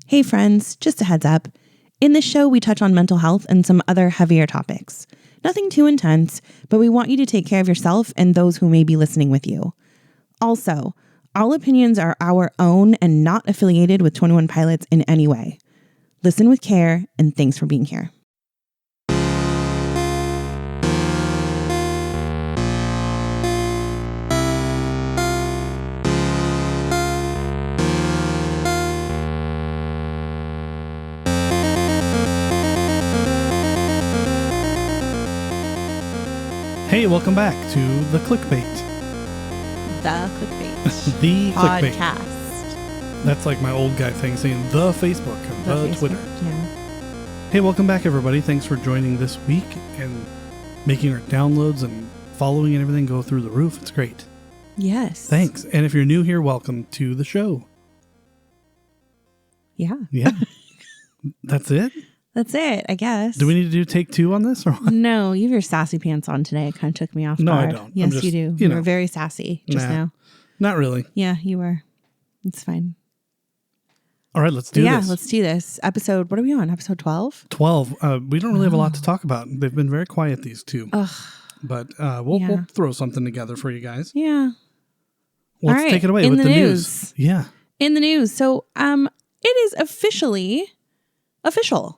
Hey friends, just a heads up. In this show, we touch on mental health and some other heavier topics. Nothing too intense, but we want you to take care of yourself and those who may be listening with you. Also, all opinions are our own and not affiliated with 21 Pilots in any way. Listen with care, and thanks for being here. Hey, welcome back to The Clickbait. The Clickbait. The Clickbait. Podcast. That's like my old guy thing saying the Facebook and the Facebook, Twitter. Yeah. Hey, welcome back, everybody. Thanks for joining this week and making our downloads and following and everything go through the roof. It's great. Yes. Thanks. And if you're new here, welcome to the show. Yeah. Yeah. That's it? That's it, I guess. Do we need to do take two on this or what? No, you have your sassy pants on today. It kind of took me off No, guard. I don't. Yes, just, you do. You were very sassy just now. Not really. Yeah, you were. It's fine. All right, let's do this. Yeah, let's do this. Episode, what are we on? Episode 12? 12. We don't really have a lot to talk about. They've been very quiet, these two. Ugh. But we'll throw something together for you guys. Yeah. Well, let's take it away with the news. Yeah. In the news. So it is officially official.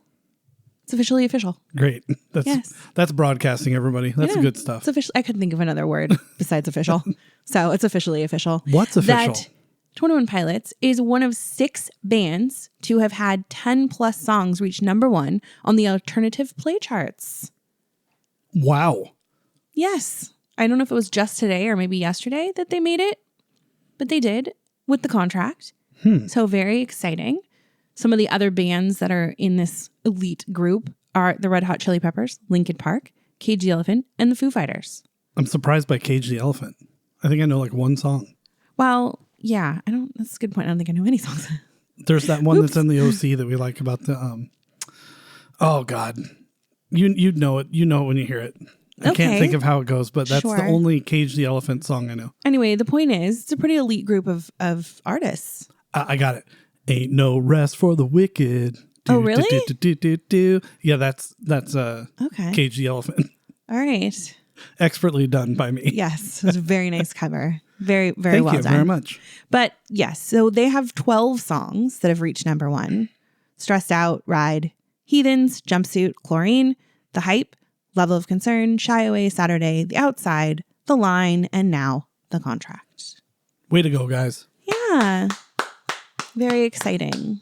It's officially official. Great. That's broadcasting, everybody. That's good stuff. It's official. I couldn't think of another word besides official. So it's officially official. What's official? That 21 Pilots is one of 6 bands to have had 10 plus songs reach number 1 on the alternative play charts. Wow. Yes. I don't know if it was just today or maybe yesterday that they made it, but they did with the contract. So very exciting. Some of the other bands that are in this elite group are the Red Hot Chili Peppers, Linkin Park, Cage the Elephant, and the Foo Fighters. I'm surprised by Cage the Elephant. I think I know like one song. Well, yeah, that's a good point. I don't think I know any songs. There's that one that's in the OC that we like about the, oh God, you'd know it. You know it when you hear it. I can't think of how it goes, but that's the only Cage the Elephant song I know. Anyway, the point is, it's a pretty elite group of artists. I got it. Ain't no rest for the wicked. Oh, really? Yeah, that's okay. Cage the Elephant. All right. Expertly done by me. Yes, it was a very nice cover. Very, very Thank well you done. very much. But yes, so they have 12 songs that have reached number 1. Stressed Out, Ride, Heathens, Jumpsuit, Chlorine, The Hype, Level of Concern, Shy Away, Saturday, The Outside, The Line, and now The Contract. Way to go, guys. Yeah. Very exciting.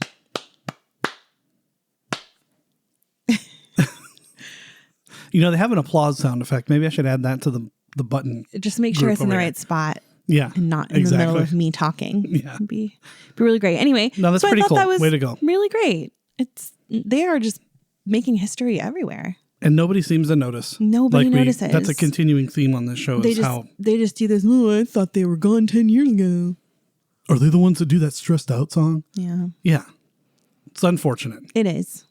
You know, they have an applause sound effect. Maybe I should add that to the button. Just make sure it's in the right spot. Yeah. And not in the middle of me talking. Yeah. It'd be really great. Anyway. No, that's pretty cool. That was way to go. Really great. They are just making history everywhere. And nobody seems to notice. Nobody notices. That's a continuing theme on this show. They just do this. Oh, I thought they were gone 10 years ago. Are they the ones that do that Stressed Out song? Yeah. Yeah. It's unfortunate. It is.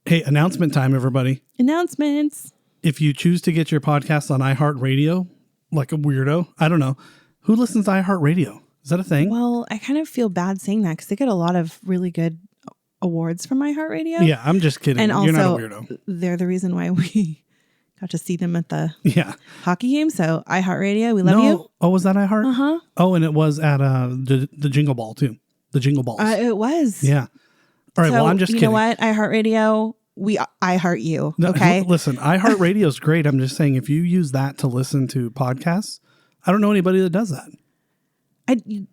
Hey, announcement time, everybody. Announcements. If you choose to get your podcast on iHeartRadio, like a weirdo, I don't know. Who listens to iHeartRadio? Is that a thing? Well, I kind of feel bad saying that because they get a lot of really good awards from iHeartRadio. Yeah, I'm just kidding. And You're not also, a weirdo. They're the reason why we got to see them at the hockey game. So iHeartRadio, we love you. Oh, was that iHeart? Uh-huh. Oh, and it was at the Jingle Ball too. The Jingle Balls. It was. Yeah. All right. Well, I'm just kidding. You know what? iHeartRadio, I heart you. Okay. No, listen, iHeartRadio is great. I'm just saying, if you use that to listen to podcasts, I don't know anybody that does that.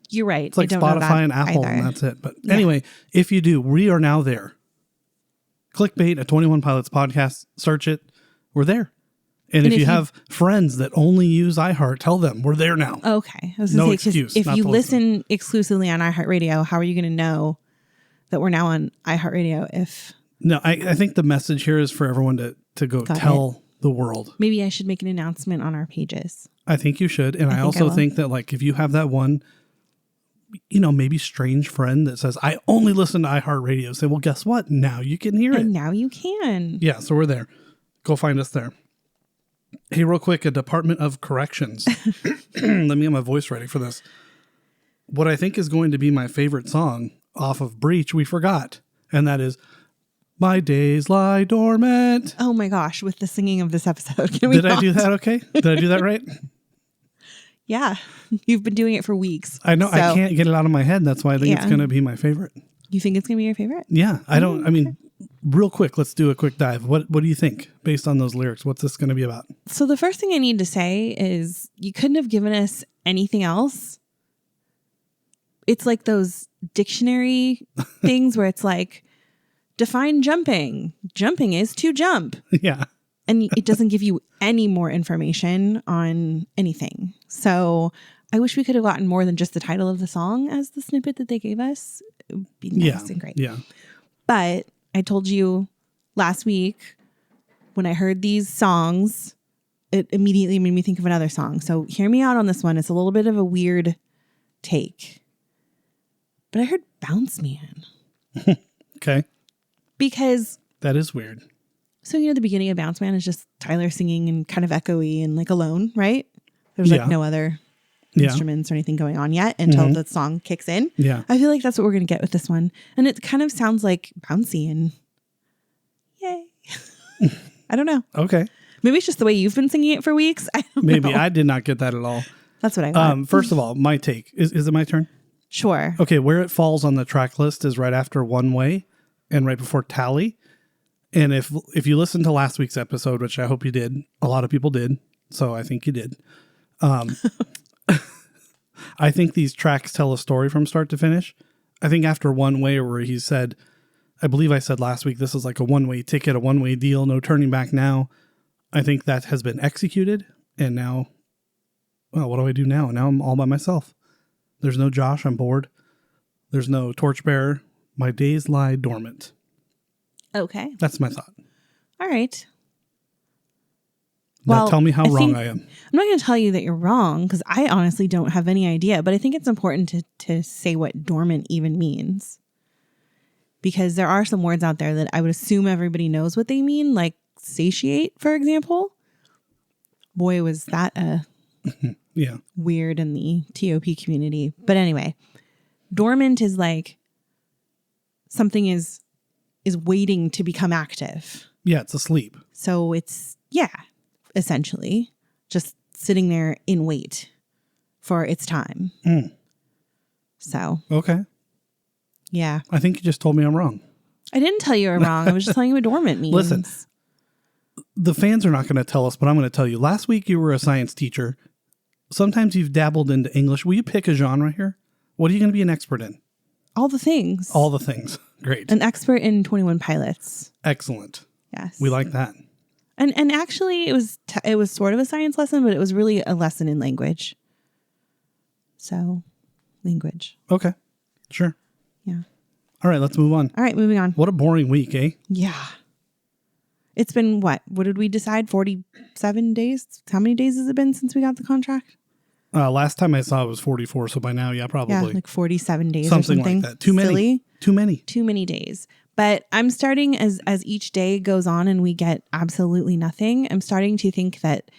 You're right. It's like Spotify and Apple, and that's it. But anyway, if you do, we are now there. Clickbait, a 21 Pilots podcast. Search it. We're there. And if you have friends that only use iHeart, tell them we're there now. Okay. I was no say, excuse. If you listen exclusively on iHeartRadio, how are you going to know that we're now on iHeartRadio? No, I think the message here is for everyone to go tell the world. Maybe I should make an announcement on our pages. I think you should. And I also think that, like, if you have that one, maybe strange friend that says, I only listen to iHeartRadio, say, well, guess what? Now you can hear it. And now you can. Yeah, so we're there. Go find us there. Hey, real quick, a Department of Corrections. Let me get my voice ready for this. What I think is going to be my favorite song off of Breach we forgot. And that is My Days Lie Dormant. Oh my gosh, with the singing of this episode. Did I do that okay? Did I do that right? Yeah. You've been doing it for weeks. I know. So, I can't get it out of my head. That's why I think it's going to be my favorite. You think it's going to be your favorite? Yeah. Real quick, let's do a quick dive. What do you think based on those lyrics? What's this going to be about? So the first thing I need to say is you couldn't have given us anything else. It's like those dictionary things where it's like, define jumping. Jumping is to jump. Yeah. And it doesn't give you any more information on anything. So I wish we could have gotten more than just the title of the song as the snippet that they gave us. It would be nice and great. Yeah. But I told you last week when I heard these songs, it immediately made me think of another song. So hear me out on this one. It's a little bit of a weird take. But I heard Bounce Man. Okay. Because that is weird. So, the beginning of Bounce Man is just Tyler singing and kind of echoey and like alone, right? There's like no other instruments or anything going on yet until the song kicks in. Yeah. I feel like that's what we're going to get with this one. And it kind of sounds like bouncy and yay. I don't know. Okay. Maybe it's just the way you've been singing it for weeks. I don't know. I did not get that at all. That's what I got. First of all, my take. Is it my turn? Sure. Okay, where it falls on the track list is right after One Way and right before Tally. And if you listened to last week's episode, which I hope you did, a lot of people did, so I think you did. I think these tracks tell a story from start to finish. I think after One Way, where he said, I believe I said last week, this is like a one-way ticket, a one-way deal, no turning back now. I think that has been executed. And now, well, what do I do now? Now I'm all by myself. There's no Josh. I'm bored. There's no torchbearer. My days lie dormant. Okay. That's my thought. All right. Now tell me how wrong I am. I'm not going to tell you that you're wrong because I honestly don't have any idea, but I think it's important to say what dormant even means. Because there are some words out there that I would assume everybody knows what they mean, like satiate, for example. Boy, was that weird in the TOP community. But anyway, dormant is like something is waiting to become active. Yeah, it's asleep. So it's, essentially just sitting there in wait for its time. So. Okay. Yeah. I think you just told me I'm wrong. I didn't tell you I'm wrong. I was just telling you what dormant means. Listen, the fans are not going to tell us, but I'm going to tell you. Last week you were a science teacher. Sometimes you've dabbled into English. Will you pick a genre here? What are you going to be an expert in? All the things. All the things. Great. An expert in 21 Pilots. Excellent. Yes. We like that. And actually it was sort of a science lesson, but it was really a lesson in language. So, language. Okay. Sure. Yeah. All right, let's move on. All right, moving on. What a boring week, eh? Yeah. It's been what? What did we decide? 47 days? How many days has it been since we got the contract? Last time I saw it was 44, so by now, probably. Yeah, like 47 days something or something. Like that. Too many. Silly. Too many days. But I'm starting, as each day goes on and we get absolutely nothing, I'm starting to think that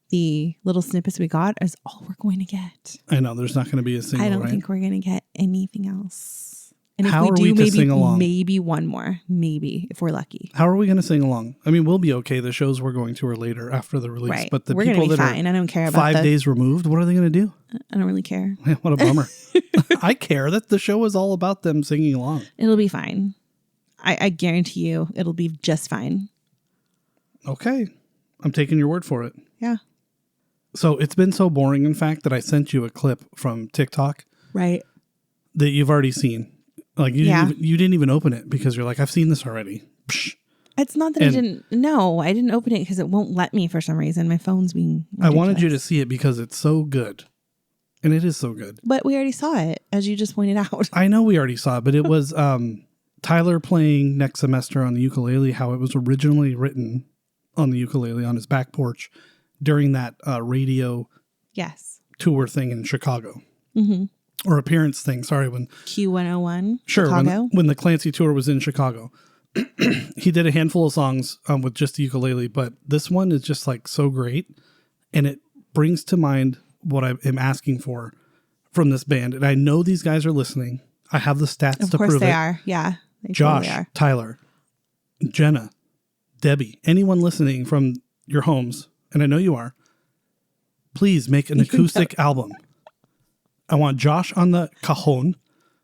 the little snippets we got is all we're going to get. I know, there's not going to be a single, I don't think we're going to get anything else. And How if we do, sing along? Maybe one more. Maybe, if we're lucky. How are we going to sing along? I mean, we'll be okay. The shows we're going to are later after the release. Right. But the we're people be that fine. are I don't care about 5 days removed, what are they going to do? I don't really care. What a bummer. I care that the show is all about them singing along. It'll be fine. I guarantee you it'll be just fine. Okay. I'm taking your word for it. Yeah. So it's been so boring, in fact, that I sent you a clip from TikTok. Right. That you've already seen. Like you didn't even open it because you're like, I've seen this already. Psh. It's not that I didn't open it because it won't let me for some reason. My phone's being ridiculous. I wanted you to see it because it's so good. And it is so good. But we already saw it, as you just pointed out. I know we already saw it, but it was Tyler playing Next Semester on the ukulele, how it was originally written on the ukulele on his back porch during that radio tour thing in Chicago. Mm-hmm. Or appearance thing, sorry. When Q101, sure, Chicago. When the Clancy tour was in Chicago. He did a handful of songs with just the ukulele, but this one is just like so great. And it brings to mind what I am asking for from this band. And I know these guys are listening. I have the stats to prove it. Of course they are. Yeah. They Josh, totally are. Tyler, Jenna, Debbie, anyone listening from your homes, and I know you are, please make an acoustic album. I want Josh on the cajon,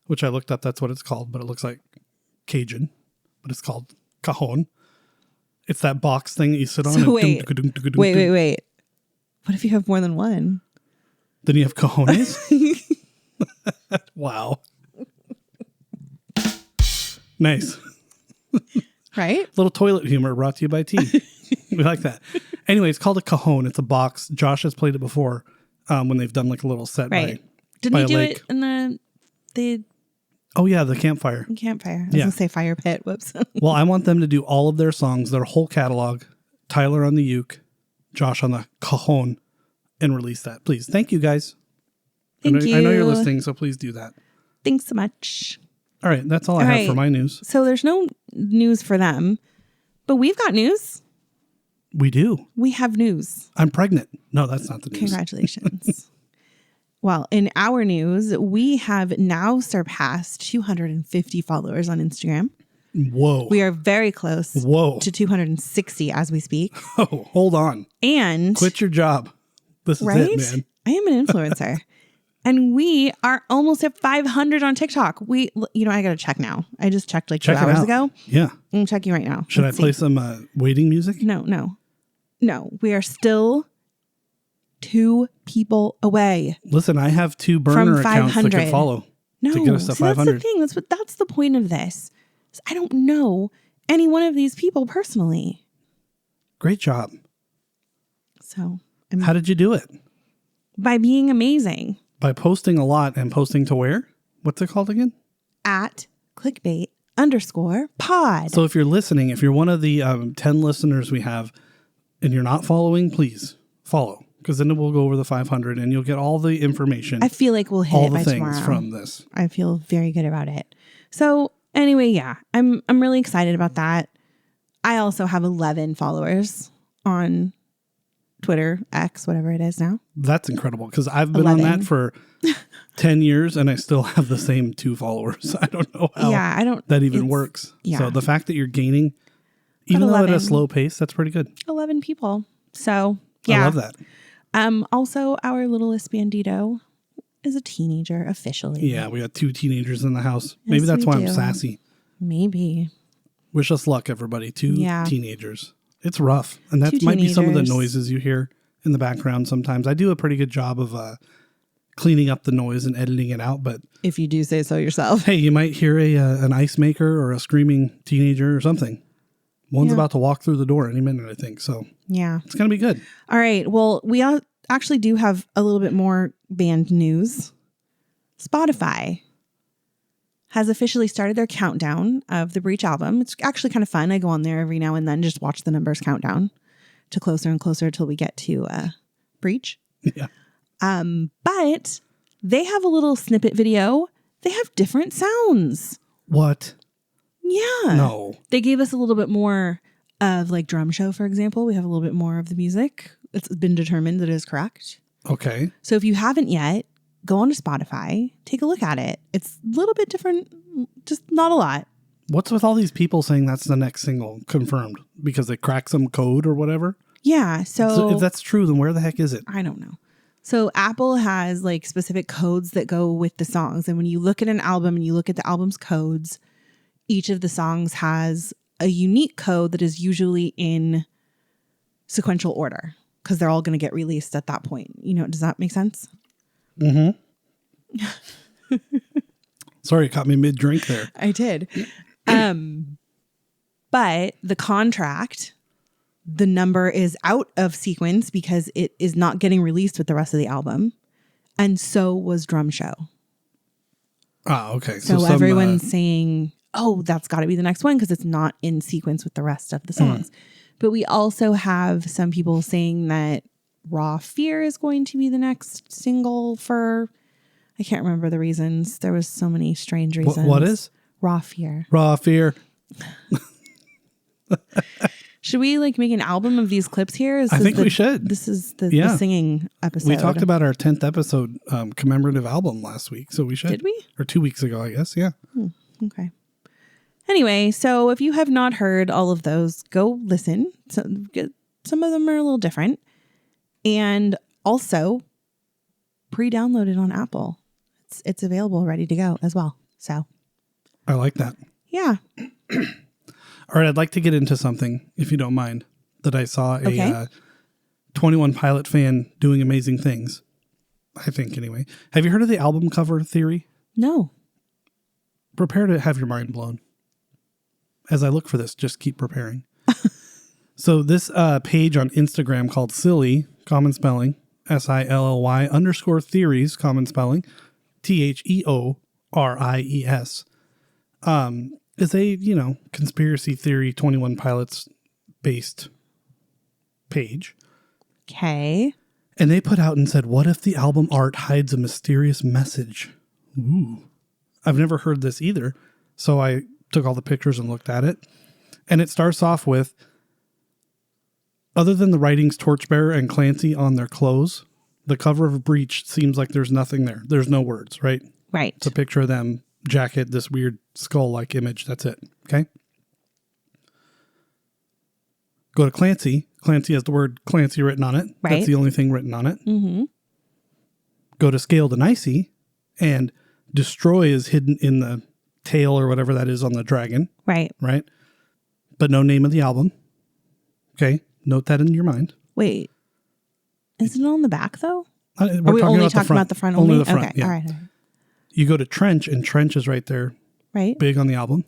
which I looked up. That's what it's called, but it looks like Cajun, but it's called cajon. It's that box thing that you sit on. So wait. What if you have more than one? Then you have cajones? Wow. Nice. Right? Little toilet humor brought to you by tea. We like that. Anyway, it's called a cajon. It's a box. Josh has played it before when they've done like a little set right. by Didn't he do lake. it in the Oh, yeah, the campfire. Campfire. I was going to say fire pit. Whoops. Well, I want them to do all of their songs, their whole catalog. Tyler on the uke, Josh on the cajon, and release that. Please. Thank you, guys. Thank you. I know you're listening, so please do that. Thanks so much. All right. That's all I have for my news. So there's no news for them, but we've got news. We do. We have news. I'm pregnant. No, that's not the news. Congratulations. Well, in our news, we have now surpassed 250 followers on Instagram. Whoa. We are very close to 260 as we speak. Oh, hold on. And quit your job. This is it, man. I am an influencer. And we are almost at 500 on TikTok. I got to check now. I just checked like 2 hours ago. Yeah. I'm checking right now. Should I play some waiting music? No. We are still 2 people away. Listen, I have 2 burner accounts that can follow to get us to 500. That's the thing. That's the point of this. I don't know any one of these people personally. Great job. So, how did you do it? By being amazing. By posting a lot and posting to where? What's it called again? @ clickbait_pod. So if you're listening, if you're one of the 10 listeners we have and you're not following, please follow. Because then we'll go over the 500 and you'll get all the information. I feel like we'll hit all it by the tomorrow. things from this. I feel very good about it. So anyway, yeah, I'm really excited about that. I also have 11 followers on Twitter, X, whatever it is now. That's incredible because I've been on that for 10 years and I still have the same 2 followers. I don't know how that even works. Yeah. So the fact that you're gaining, even though at a slow pace, that's pretty good. 11 people. So yeah. I love that. Also, our littlest bandito is a teenager officially. Yeah, we got 2 teenagers in the house. Maybe that's why I'm sassy. Maybe. Wish us luck, everybody. 2 teenagers. It's rough. And that might be some of the noises you hear in the background sometimes. I do a pretty good job of cleaning up the noise and editing it out. But if you do say so yourself. Hey, you might hear an ice maker or a screaming teenager or something. One's about to walk through the door any minute, I think. So yeah, it's going to be good. All right. Well, we actually do have a little bit more band news. Spotify has officially started their countdown of the Breach album. It's actually kind of fun. I go on there every now and then, just watch the numbers count down to closer and closer till we get to Breach. Yeah. But they have a little snippet video. They have different sounds. What? Yeah. No. They gave us a little bit more of like drum show, for example. We have a little bit more of the music. It's been determined that it is correct. Okay. So if you haven't yet, go on to Spotify, take a look at it. It's a little bit different, just not a lot. What's with all these people saying that's the next single confirmed because they cracked some code or whatever? Yeah. So if that's true, then where the heck is it? I don't know. So Apple has like specific codes that go with the songs. And when you look at an album and you look at the album's codes, each of the songs has a unique code that is usually in sequential order because they're all going to get released at that point. You know, does that make sense? Mm-hmm. Sorry, it caught me mid-drink there. I did. But the contract, the number is out of sequence because it is not getting released with the rest of the album. And so was Drum Show. Ah, okay. So everyone's saying, oh, that's got to be the next one because it's not in sequence with the rest of the songs. But we also have some people saying that Raw Fear is going to be the next single for, I can't remember the reasons. There was so many strange reasons. What is? Raw Fear. Raw Fear. Should we like make an album of these clips here? I think we should. This is the singing episode. We talked about our 10th episode commemorative album last week, so we should. Did we? Or 2 weeks ago, I guess. Yeah. Okay. Anyway, so if you have not heard all of those, go listen. Some of them are a little different. And also, pre-download it on Apple. It's available, ready to go as well. So I like that. Yeah. All right, I'd like to get into something, if you don't mind, that I saw a 21 Pilot fan doing amazing things. I think, anyway. Have you heard of the album cover theory? No. Prepare to have your mind blown. As I look for this, just keep preparing. So this page on Instagram called Silly, common spelling, SILLY _theories, common spelling, THEORIES, is a, conspiracy theory 21 Pilots based page. Okay. And they put out and said, what if the album art hides a mysterious message? Ooh. I've never heard this either. So I took all the pictures and looked at it. And it starts off with, other than the writings Torchbearer and Clancy on their clothes, the cover of Breach seems like there's nothing there. There's no words, right? Right. It's a picture of them, jacket, this weird skull-like image. That's it. Okay? Go to Clancy. Clancy has the word Clancy written on it. Right. That's the only thing written on it. Mm-hmm. Go to Scale to Nicey, and Destroy is hidden in the tail or whatever that is on the dragon. Right. Right? But no name of the album. Okay? Note that in your mind. Wait. Is it on the back, though? We're Are we only talking front. about the front only? Only the front, okay. yeah. All right. You go to Trench, and Trench is right there. Right. Big on the album.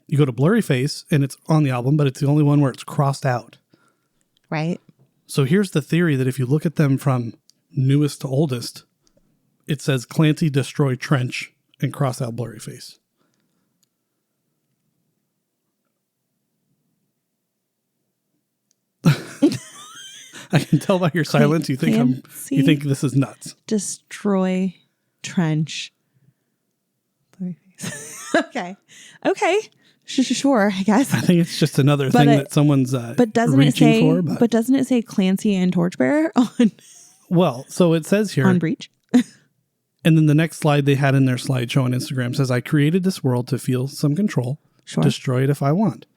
You go to Blurry Face, and it's on the album, but it's the only one where it's crossed out. Right. So here's the theory that if you look at them from newest to oldest, it says Clancy, Destroy, Trench, and cross out Blurry Face. I can tell by your silence you think you think this is nuts. Destroy, Trench, Blurry Face. Okay. Sure, I guess. I think it's just another thing that someone's but doesn't reaching it say, for. But doesn't it say Clancy and Torchbearer on? Well, so it says here on Breach. And then the next slide they had in their slideshow on Instagram says, I created this world to feel some control. Sure. Destroy it if I want.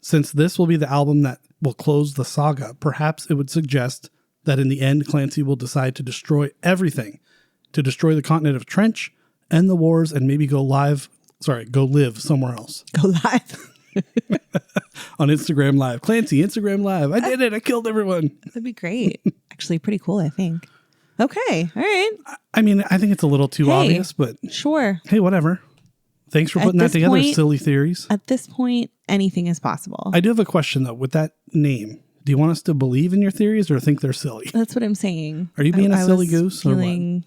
Since this will be the album that will close the saga, perhaps it would suggest that in the end, Clancy will decide to destroy everything, to destroy the continent of Trench, end the wars, and maybe go live somewhere else. Go live. On Instagram Live. Clancy, Instagram Live. I did it. I killed everyone. That'd be great. Actually, pretty cool, I think. Okay. All right. I mean, I think it's a little too obvious, but sure. Hey, whatever. Thanks for putting that together, point, silly theories. At this point, anything is possible. I do have a question, though. With that name, do you want us to believe in your theories or think they're silly? That's what I'm saying. Are you being a silly goose or what?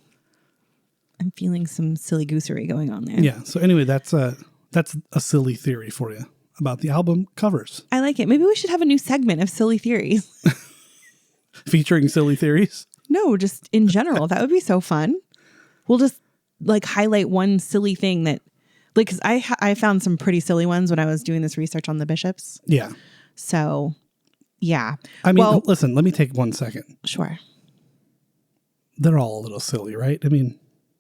I'm feeling some silly goosery going on there. Yeah. So anyway, that's a silly theory for you about the album covers. I like it. Maybe we should have a new segment of silly theories. Featuring silly theories? No, just in general. That would be so fun. We'll just like highlight one silly thing that, like, because I found some pretty silly ones when I was doing this research on the bishops. Yeah. So, yeah. I mean, listen, let me take 1 second. Sure. They're all a little silly, right? I mean,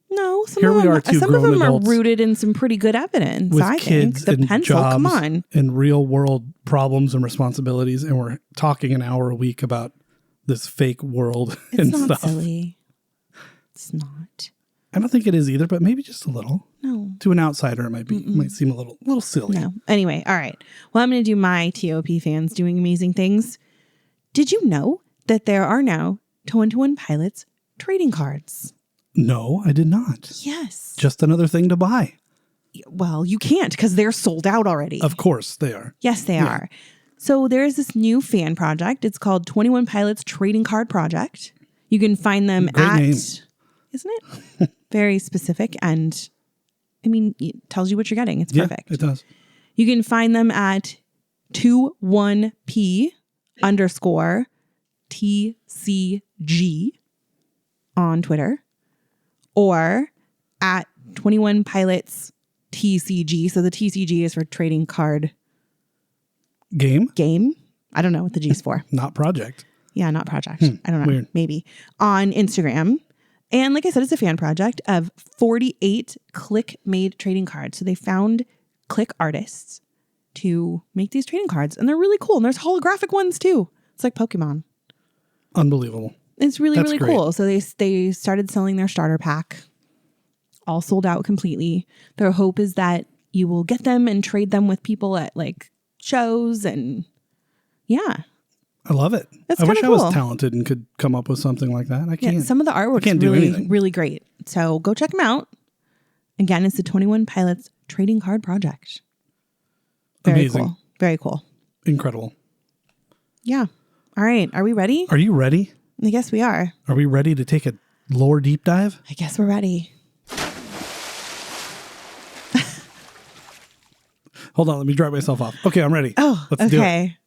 no, some here of we are, two some of grown them adults are rooted in some pretty good evidence. with I kids think the and pencil. jobs Come on, and real world problems and responsibilities, and we're talking an hour a week about this fake world and it's not stuff. silly. It's not. I don't think it is either, but maybe just a little. No. To an outsider, it might seem a little silly. No. Anyway, all right. Well, I'm going to do my TOP fans doing amazing things. Did you know that there are now 21 Pilots trading cards? No, I did not. Yes. Just another thing to buy. Well, you can't because they're sold out already. Of course they are. Yes, they are. So there is this new fan project. It's called 21 Pilots Trading Card Project. You can find them Great name. Isn't it? Very specific. And I mean, it tells you what you're getting. It's perfect. It does. You can find them at 21P_TCG on Twitter or at 21 Pilots TCG. So the TCG is for trading card Game. I don't know what the G's for. Not project. Yeah, not project. I don't know. Weird. Maybe. On Instagram. And like I said, it's a fan project of 48 click-made trading cards. So they found click artists to make these trading cards. And they're really cool. And there's holographic ones too. It's like Pokemon. Unbelievable. It's really, That's really great. cool. So they started selling their starter pack. All sold out completely. Their hope is that you will get them and trade them with people at like shows and yeah. I love it. That's I wish kinda I was cool. talented and could come up with something like that. I can't. Yeah, some of the artwork's can't do really, anything. really great. So go check them out. Again, it's the 21 Pilots Trading Card Project. Very Amazing. cool. Very cool. Incredible. Yeah. All right. Are we ready? Are you ready? I guess we are. Are we ready to take a lore deep dive? I guess we're ready. Hold on, let me dry myself off. Okay, I'm ready. Oh, Let's do it. okay.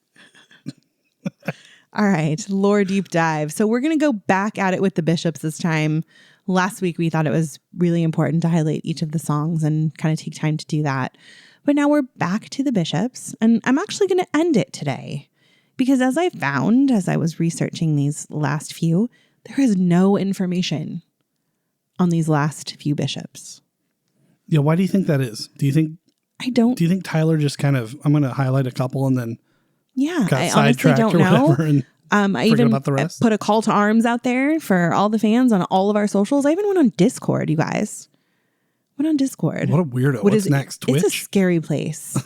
All right. Lore deep dive. So we're going to go back at it with the Bishops this time. Last week, we thought it was really important to highlight each of the songs and kind of take time to do that. But now we're back to the Bishops, and I'm actually going to end it today because as I found, as I was researching these last few, there is no information on these last few Bishops. Yeah, why do you think that is? Do you think Tyler just kind of, I'm going to highlight a couple and then got I honestly sidetracked don't or know. whatever and I even about the rest? put a call to arms out there for all the fans on all of our socials. I even went on Discord, you guys. Went on Discord. What a weirdo. What's next? Twitch? It's a scary place.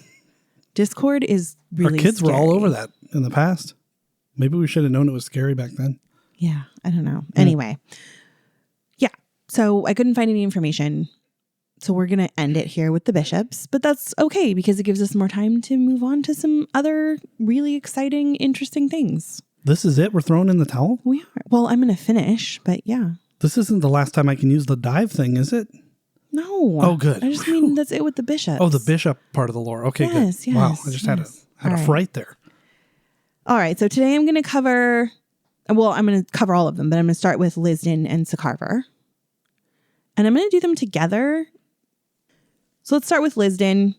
Discord is really Our kids scary. were all over that in the past. Maybe we should have known it was scary back then. Yeah, I don't know. Anyway. Yeah. So I couldn't find any information. So we're going to end it here with the Bishops, but that's okay because it gives us more time to move on to some other really exciting, interesting things. This is it? We're throwing in the towel? We are. Well, I'm going to finish, but yeah. This isn't the last time I can use the dive thing, is it? No. Oh, good. I just mean that's it with the Bishops. Oh, the bishop part of the lore. Okay, Yes, good. Wow, yes, I just had a All fright there. All right. So today I'm going to cover, well, I'm going to cover all of them, but I'm going to start with Lisden and Sacarver. And I'm going to do them together. So let's start with Lisden.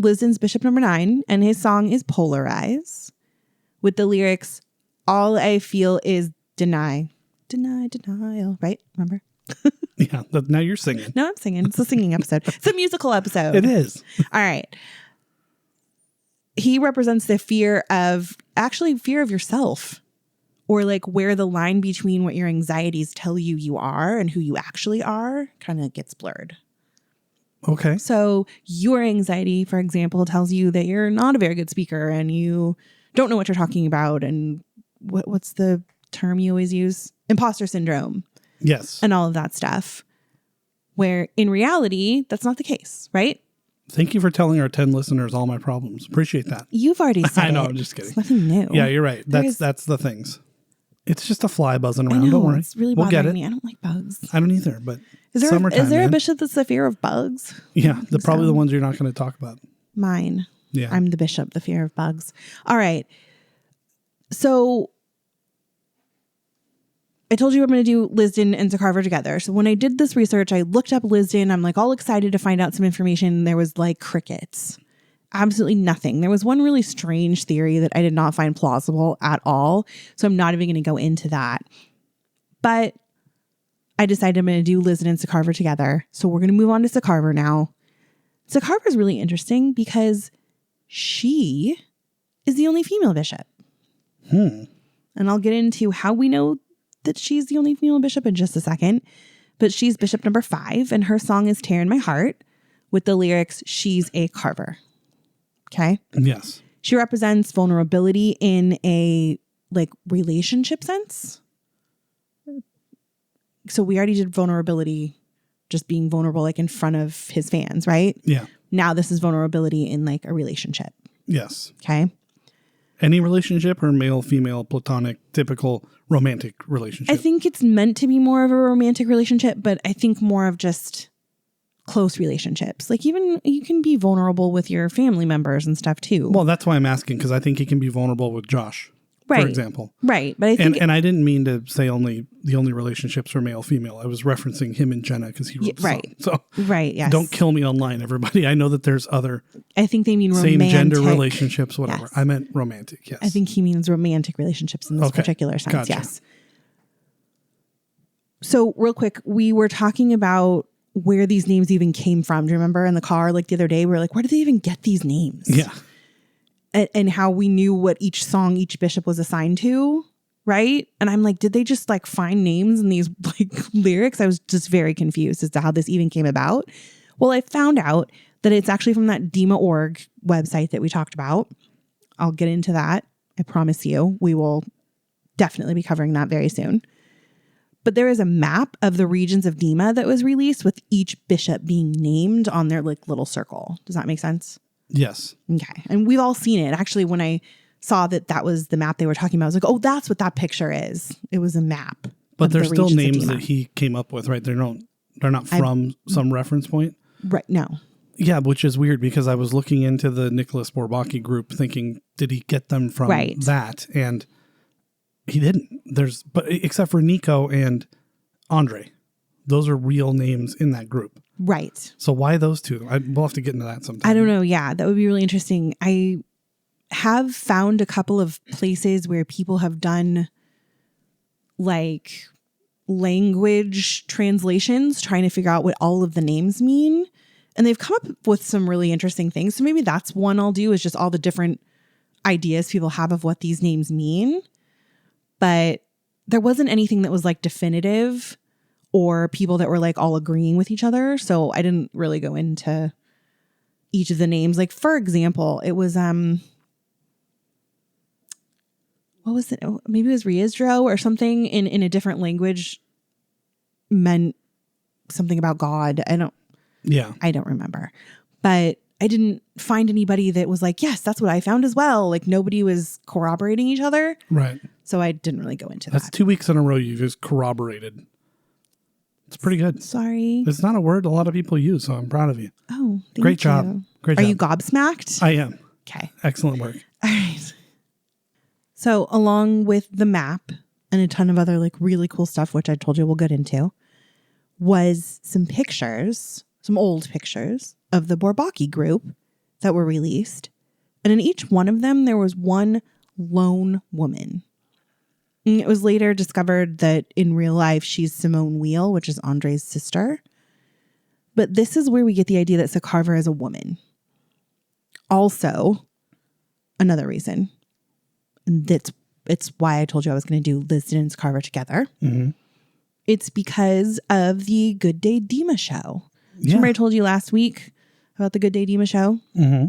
Lisden's Bishop number 9, and his song is Polarize with the lyrics, all I feel is denial, right? Remember? Yeah, now you're singing. No, I'm singing. It's a singing episode. It's a musical episode. It is. All right. He represents the fear of yourself, or like where the line between what your anxieties tell you are and who you actually are kind of gets blurred. Okay. So your anxiety, for example, tells you that you're not a very good speaker and you don't know what you're talking about. And what's the term you always use? Imposter syndrome. Yes. And all of that stuff. Where in reality, that's not the case, right? Thank you for telling our 10 listeners all my problems. Appreciate that. You've already said I know, it. I'm just kidding. It's nothing new. Yeah, you're right. That's the things. It's just a fly buzzing around. I know, Don't worry. it's really we'll get bothering it. me. I don't like bugs. I don't either, but Is summertime, there a man. bishop that's the fear of bugs? Yeah, probably the ones you're not going to talk about. Mine. Yeah. I'm the bishop, the fear of bugs. All right. So I told you I'm going to do Lisden and Sacarver together. So when I did this research, I looked up Lisden. I'm like all excited to find out some information. There was like crickets. Absolutely nothing. There was one really strange theory that I did not find plausible at all. So I'm not even going to go into that. But I decided I'm going to do Lisden and Sacarver together. So we're going to move on to Sacarver now. Sacarver is really interesting because she is the only female bishop. And I'll get into how we know that she's the only female bishop in just a second. But she's bishop number 5, and her song is Tear in My Heart with the lyrics, she's a carver. Okay? Yes. She represents vulnerability in a like relationship sense. So we already did vulnerability, just being vulnerable like in front of his fans, right? Yeah. Now this is vulnerability in like a relationship. Yes. Okay. Any relationship or male, female, platonic, typical romantic relationship? I think it's meant to be more of a romantic relationship, but I think more of just close relationships. Like even you can be vulnerable with your family members and stuff too. Well, that's why I'm asking, because I think he can be vulnerable with Josh. for example. Right. But I think and I didn't mean to say the only relationships were male-female. I was referencing him and Jenna because he wrote the song. So yes. Don't kill me online, everybody. I know that there's other I think they mean romantic. Same gender relationships, whatever. Yes. I meant romantic, yes. I think he means romantic relationships in this particular sense, gotcha. yes. So real quick, we were talking about where these names even came from. Do you remember in the car like the other day? We were like, where did they even get these names? Yeah. And how we knew what each song each bishop was assigned to, right? And I'm like, did they just like find names in these like lyrics? I was just very confused as to how this even came about. Well, I found out that it's actually from that DEMA.org website that we talked about. I'll get into that. I promise you, we will definitely be covering that very soon. But there is a map of the regions of DEMA that was released with each bishop being named on their like little circle. Does that make sense? Yes. Okay. And we've all seen it. Actually, when I saw that was the map they were talking about, I was like, oh, that's what that picture is. It was a map. But they're still names that he came up with, right? They're not from some reference point. Right. No. Yeah, which is weird because I was looking into the Nicholas Bourbaki group thinking, did he get them from that? And he didn't. But except for Nico and Andre. Those are real names in that group. Right. So why those two? We'll have to get into that sometime. I don't know. Yeah, that would be really interesting. I have found a couple of places where people have done like language translations trying to figure out what all of the names mean. And they've come up with some really interesting things. So maybe that's one I'll do, is just all the different ideas people have of what these names mean. But there wasn't anything that was like definitive or people that were like all agreeing with each other. So I didn't really go into each of the names. Like, for example, it was, what was it? Maybe it was Riesdro or something in a different language meant something about God. I don't remember, but I didn't find anybody that was like, yes, that's what I found as well. Like nobody was corroborating each other. Right. So I didn't really go into that. That's 2 weeks in a row you've just corroborated. It's pretty good. Sorry. It's not a word a lot of people use, so I'm proud of you. Oh, thank you. Great job. Great job. Are you gobsmacked? I am. Okay. Excellent work. All right. So along with the map and a ton of other like really cool stuff, which I told you we'll get into, was some pictures, some old pictures of the Bourbaki group that were released. And in each one of them, there was one lone woman. And it was later discovered that in real life, she's Simone Wheel, which is Andre's sister. But this is where we get the idea that Sacarver is a woman. Also, another reason. And it's why I told you I was going to do Lisden and Sacarver together. Mm-hmm. It's because of the Good Day DEMA show. Yeah. Remember I told you last week about the Good Day DEMA show? Mm-hmm.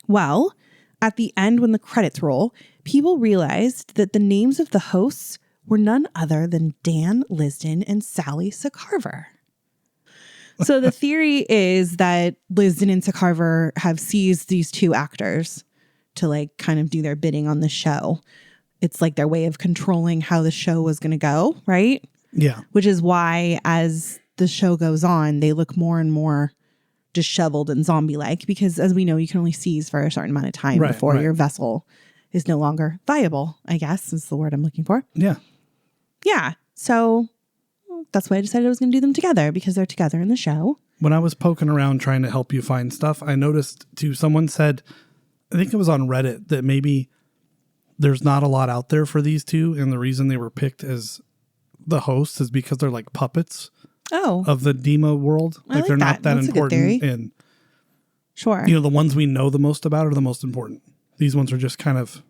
Well, at the end when the credits roll, people realized that the names of the hosts were none other than Dan Lisden and Sally Sacarver. So the theory is that Lisden and Sacarver have seized these two actors to like kind of do their bidding on the show. It's like their way of controlling how the show was going to go, right? Yeah. Which is why as the show goes on, they look more and more disheveled and zombie-like because as we know, you can only seize for a certain amount of time before your vessel is no longer viable, I guess is the word I'm looking for. Yeah. Yeah. So that's why I decided I was going to do them together because they're together in the show. When I was poking around trying to help you find stuff, I noticed too, someone said, I think it was on Reddit, that maybe there's not a lot out there for these two. And the reason they were picked as the hosts is because they're like puppets of the DEMA world. Like they're not that important. And sure, you know, the ones we know the most about are the most important. These ones are just kind of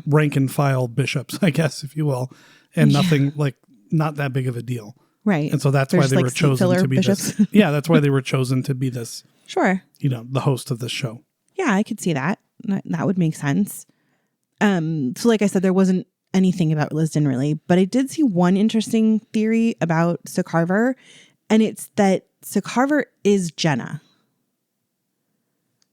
rank and file bishops, I guess, if you will. And nothing like not that big of a deal. Right. And so that's why they were chosen to be bishops. This. Yeah, that's why they were chosen to be this. Sure. You know, the host of this show. Yeah, I could see that. That would make sense. So like I said, there wasn't anything about Lisden really, but I did see one interesting theory about Sacarver, and it's that Sacarver is Jenna,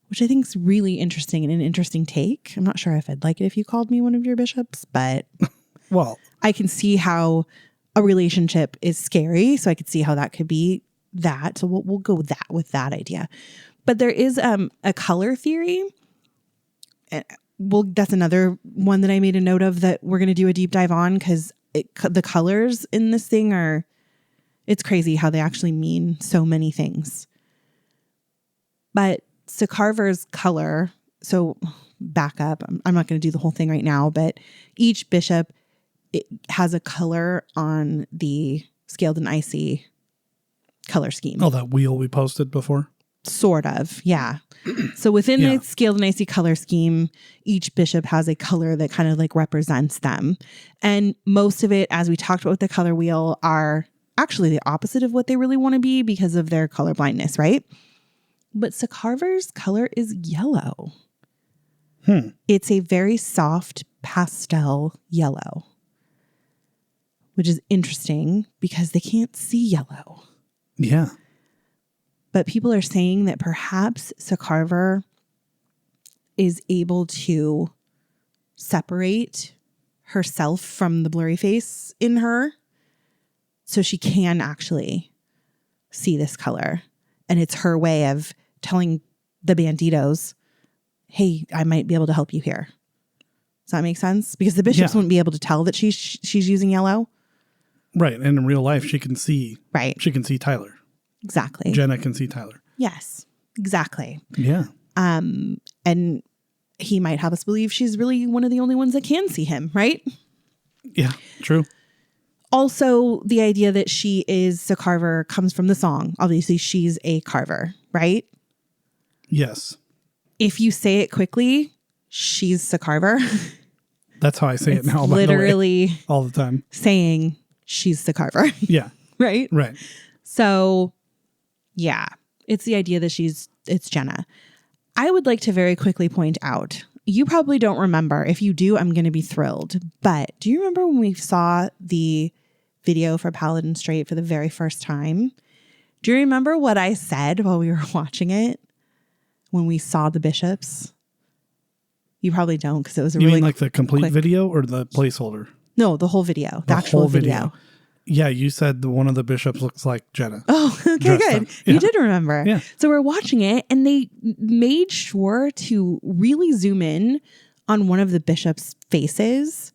which I think is really interesting and an interesting take. I'm not sure if I'd like it if you called me one of your bishops, but well, I can see how a relationship is scary, so I could see how that could be that. So we'll go with that idea. But there is a color theory. that's another one that I made a note of that we're going to do a deep dive on, because the colors in this thing it's crazy how they actually mean so many things. But Sacarver's color, so back up, I'm not going to do the whole thing right now, but each bishop, it has a color on the scaled and icy color scheme. Oh, that wheel we posted before? Sort of, yeah. So within the scaled and icy color scheme, each bishop has a color that kind of like represents them. And most of it, as we talked about with the color wheel, are actually the opposite of what they really want to be because of their color blindness, right? But Sacarver's color is yellow. It's a very soft pastel yellow, which is interesting because they can't see yellow. Yeah. But people are saying that perhaps Sacarver is able to separate herself from the blurry face in her, so she can actually see this color. And it's her way of telling the banditos, hey, I might be able to help you here. Does that make sense? Because the bishops wouldn't be able to tell that she's using yellow. Right. And in real life, she can see. Right. She can see Tyler. Exactly. Jenna can see Tyler. Yes, exactly. Yeah. And he might have us believe she's really one of the only ones that can see him, right? Yeah, true. Also, the idea that she is Sacarver comes from the song. Obviously, she's a carver, right? Yes. If you say it quickly, she's Sacarver. That's how I say it now, by literally the way, all the time. Saying she's Sacarver. Yeah. Right? Right. So, yeah, it's the idea that it's Jenna. I would like to very quickly point out, you probably don't remember. If you do, I'm going to be thrilled. But do you remember when we saw the video for Paladin Straight for the very first time? Do you remember what I said while we were watching it when we saw the bishops? You probably don't, because it was a You really mean like the complete quick video or the placeholder? No, the whole video. The actual whole video. Yeah, you said one of the bishops looks like Jenna. Oh, okay, good. Yeah. You did remember. Yeah. So we're watching it, and they made sure to really zoom in on one of the bishops' faces,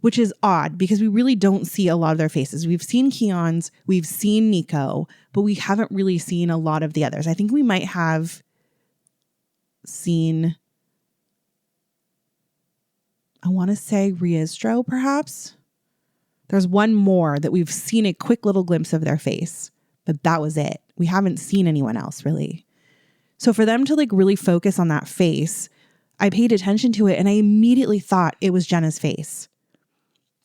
which is odd because we really don't see a lot of their faces. We've seen Keon's, we've seen Nico, but we haven't really seen a lot of the others. I think we might have seen, I want to say Riestro, perhaps. There's one more that we've seen a quick little glimpse of their face, but that was it. We haven't seen anyone else really. So for them to like really focus on that face, I paid attention to it and I immediately thought it was Jenna's face.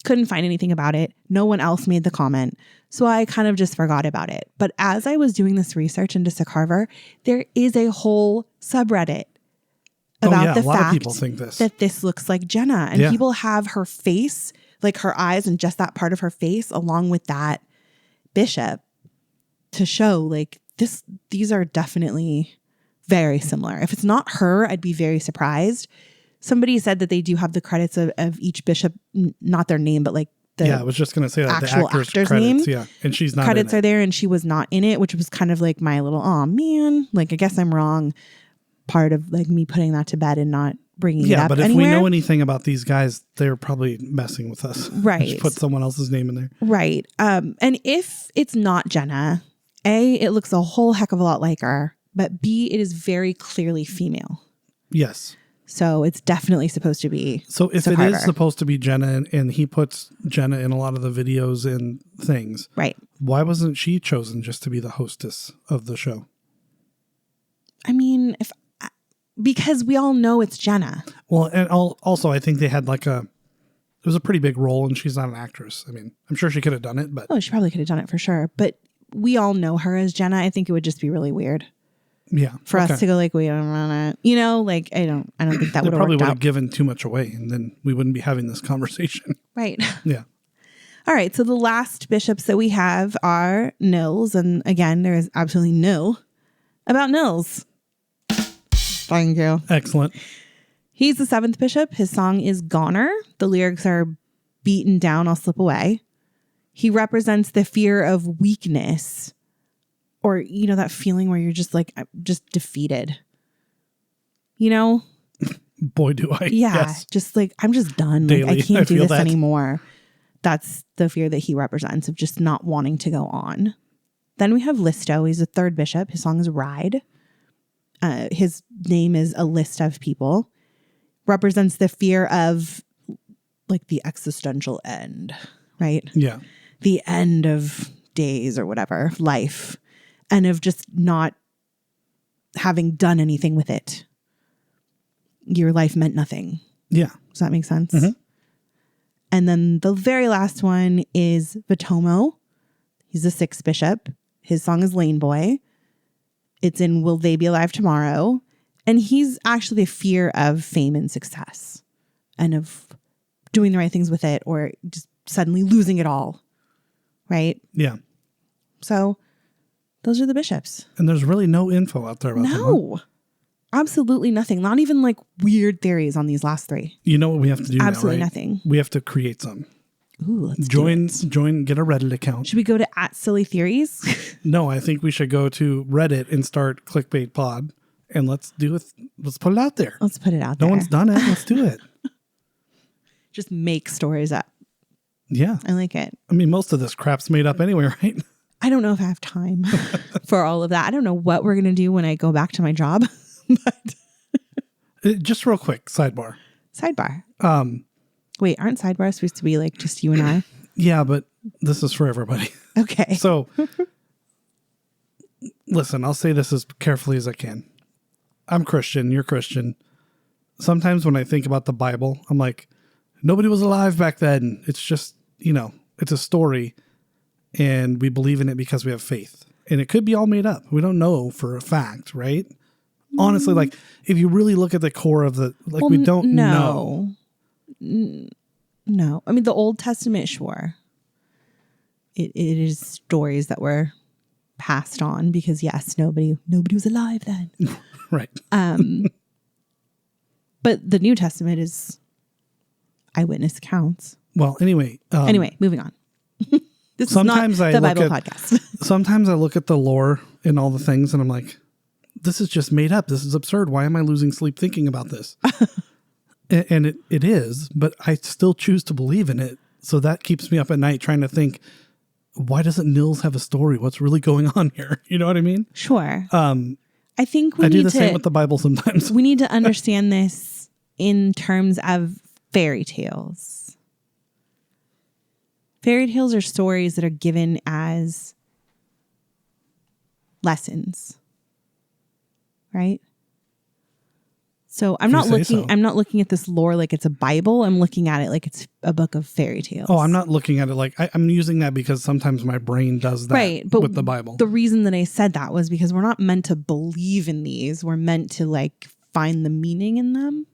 Couldn't find anything about it. No one else made the comment. So I kind of just forgot about it. But as I was doing this research into Sacarver, there is a whole subreddit about the fact that this looks like Jenna. And people have her face, like her eyes and just that part of her face along with that bishop to show like these are definitely very similar. If it's not her, I'd be very surprised. Somebody said that they do have the credits of each bishop, not their name, but like the I was just going to say that actual the actor's credits, name. Yeah, and she's not credits in it. are there and she was not in it, which was kind of like my little, oh man, like I guess I'm wrong part of like me putting that to bed and not bringing it up. Yeah, but if anywhere. we know anything about these guys, they're probably messing with us. Right. Just put someone else's name in there. Right. And if it's not Jenna, A, it looks a whole heck of a lot like her, but B, it is very clearly female. Yes. So it's definitely supposed to be. So if Sacarver. it is supposed to be Jenna and he puts Jenna in a lot of the videos and things, right? Why wasn't she chosen just to be the hostess of the show? I mean, because we all know it's Jenna. Well, and also I think they had it was a pretty big role and she's not an actress. I mean, I'm sure she could have done it, but. Oh, she probably could have done it for sure. But we all know her as Jenna. I think it would just be really weird. Yeah. For us to go like, we don't want to, I don't think that would have probably worked would out. have given too much away and then we wouldn't be having this conversation. Right. Yeah. All right. So the last bishops that we have are Nills. And again, there is absolutely no about Nills. Thank you. Excellent. He's the 7th bishop. His song is Goner. The lyrics are beaten down, I'll slip away. He represents the fear of weakness. Or, that feeling where you're just like, just defeated. Boy, do I. Yeah. Yes. Just like, I'm just done. Daily, like, I can't do this that. anymore. That's the fear that he represents of just not wanting to go on. Then we have Listo. He's a third bishop. His song is Ride. His name is A List of People. Represents the fear of like the existential end, right? Yeah. The end of days or whatever, life, and of just not having done anything with it. Your life meant nothing. Yeah. Does that make sense? Mm-hmm. And then the very last one is Vetomo. He's a sixth bishop. His song is Lane Boy. It's in Will They Be Alive Tomorrow? And he's actually a fear of fame and success and of doing the right things with it or just suddenly losing it all. Right? Yeah. So those are the bishops. And there's really no info out there about them. No. Absolutely nothing. Not even like weird theories on these last three. You know what we have to do Absolutely now, right? nothing. We have to create some. Ooh, let's join, do it. get a Reddit account. Should we go to @sillytheories? No, I think we should go to Reddit and start Clickbait Pod and let's put it out there. Let's put it out there. No one's done it. Let's do it. Just make stories up. Yeah. I like it. I mean, most of this crap's made up anyway, right? I don't know if I have time for all of that. I don't know what we're going to do when I go back to my job. But Just real quick, sidebar. Wait, aren't sidebars supposed to be like just you and I? Yeah, but this is for everybody. Okay. So, listen, I'll say this as carefully as I can. I'm Christian. You're Christian. Sometimes when I think about the Bible, I'm like, nobody was alive back then. It's just, it's a story and we believe in it because we have faith. And it could be all made up. We don't know for a fact, right? Honestly, like if you really look at the core of we don't know. No. I mean, the Old Testament, sure. It is stories that were passed on because yes, nobody was alive then. Right. But the New Testament is eyewitness accounts. Well, anyway. Moving on. This sometimes is not the Bible podcast. Sometimes I look at the lore and all the things and I'm like, this is just made up. This is absurd. Why am I losing sleep thinking about this? And it is, but I still choose to believe in it. So that keeps me up at night trying to think, why doesn't Nills have a story? What's really going on here? You know what I mean? Sure. I think I do the same with the Bible sometimes. We need to understand this in terms of fairy tales. Fairy tales are stories that are given as lessons. Right? So I'm not looking at this lore like it's a Bible. I'm looking at it like it's a book of fairy tales. Oh, I'm not looking at it like I'm using that because sometimes my brain does that right, but with the Bible. The reason that I said that was because we're not meant to believe in these. We're meant to like find the meaning in them.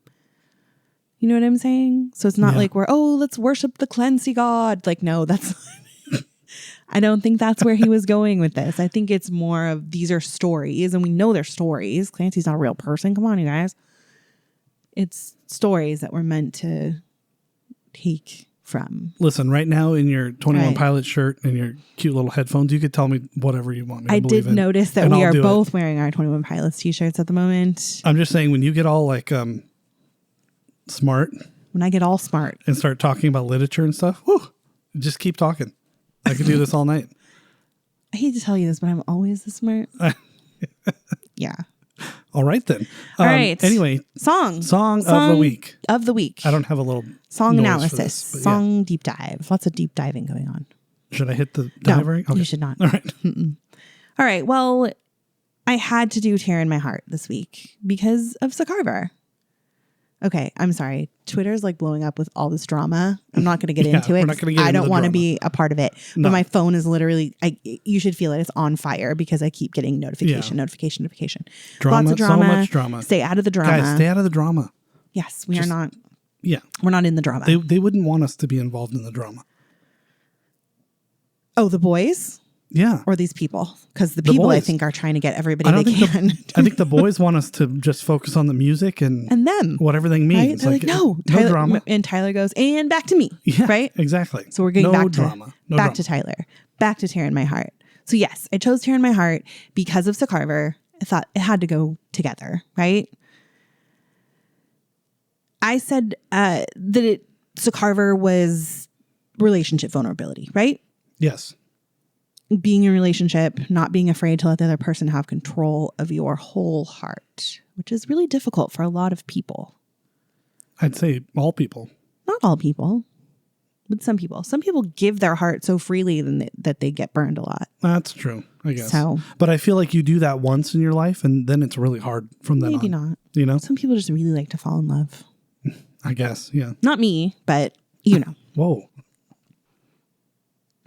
You know what I'm saying? So it's not like let's worship the Clancy God. Like, no, that's I don't think that's where he was going with this. I think it's more of these are stories and we know they're stories. Clancy's not a real person. Come on, you guys. It's stories that we're meant to take from. Listen, right now in your 21 Pilots shirt and your cute little headphones, you could tell me whatever you want me to believe in. I did notice that we are both wearing our 21 Pilots t-shirts at the moment. I'm just saying when you get all like smart. When I get all smart. And start talking about literature and stuff, just keep talking. I could do this all night. I hate to tell you this, but I'm always this smart. Yeah. All right, then. All right. Anyway. Song of the week. Of the week. I don't have a little song analysis. Song deep dive. Lots of deep diving going on. Should I hit the diver? No, you should not. All right. All right. Well, I had to do Tear in My Heart this week because of Sacarver. Okay, I'm sorry. Twitter's like blowing up with all this drama. I'm not going to get into it. I don't want to be a part of it. No. But my phone is literally, you should feel it. It's on fire because I keep getting notification. Drama, lots of drama. So much drama. Stay out of the drama. Guys, stay out of the drama. Yes, we are not. Yeah. We're not in the drama. They wouldn't want us to be involved in the drama. Oh, the boys? Yeah. Or these people? Because the people, I think, are trying to get everybody they can. I think the boys want us to just focus on the music and them. What everything means. Right? They're like, no drama. And Tyler goes, and back to me. Yeah, right? Exactly. So we're getting back to Tyler. Back to Tear in My Heart. So yes, I chose Tear in My Heart because of Sacarver. I thought it had to go together, right? I said that Sacarver was relationship vulnerability, right? Yes. Being in a relationship, not being afraid to let the other person have control of your whole heart, which is really difficult for a lot of people. I'd say all people. Not all people, but some people. Some people give their heart so freely that they get burned a lot. That's true, I guess. So, but I feel like you do that once in your life, and then it's really hard from then on. Maybe not. You know? Some people just really like to fall in love. I guess, yeah. Not me, but you know. Whoa.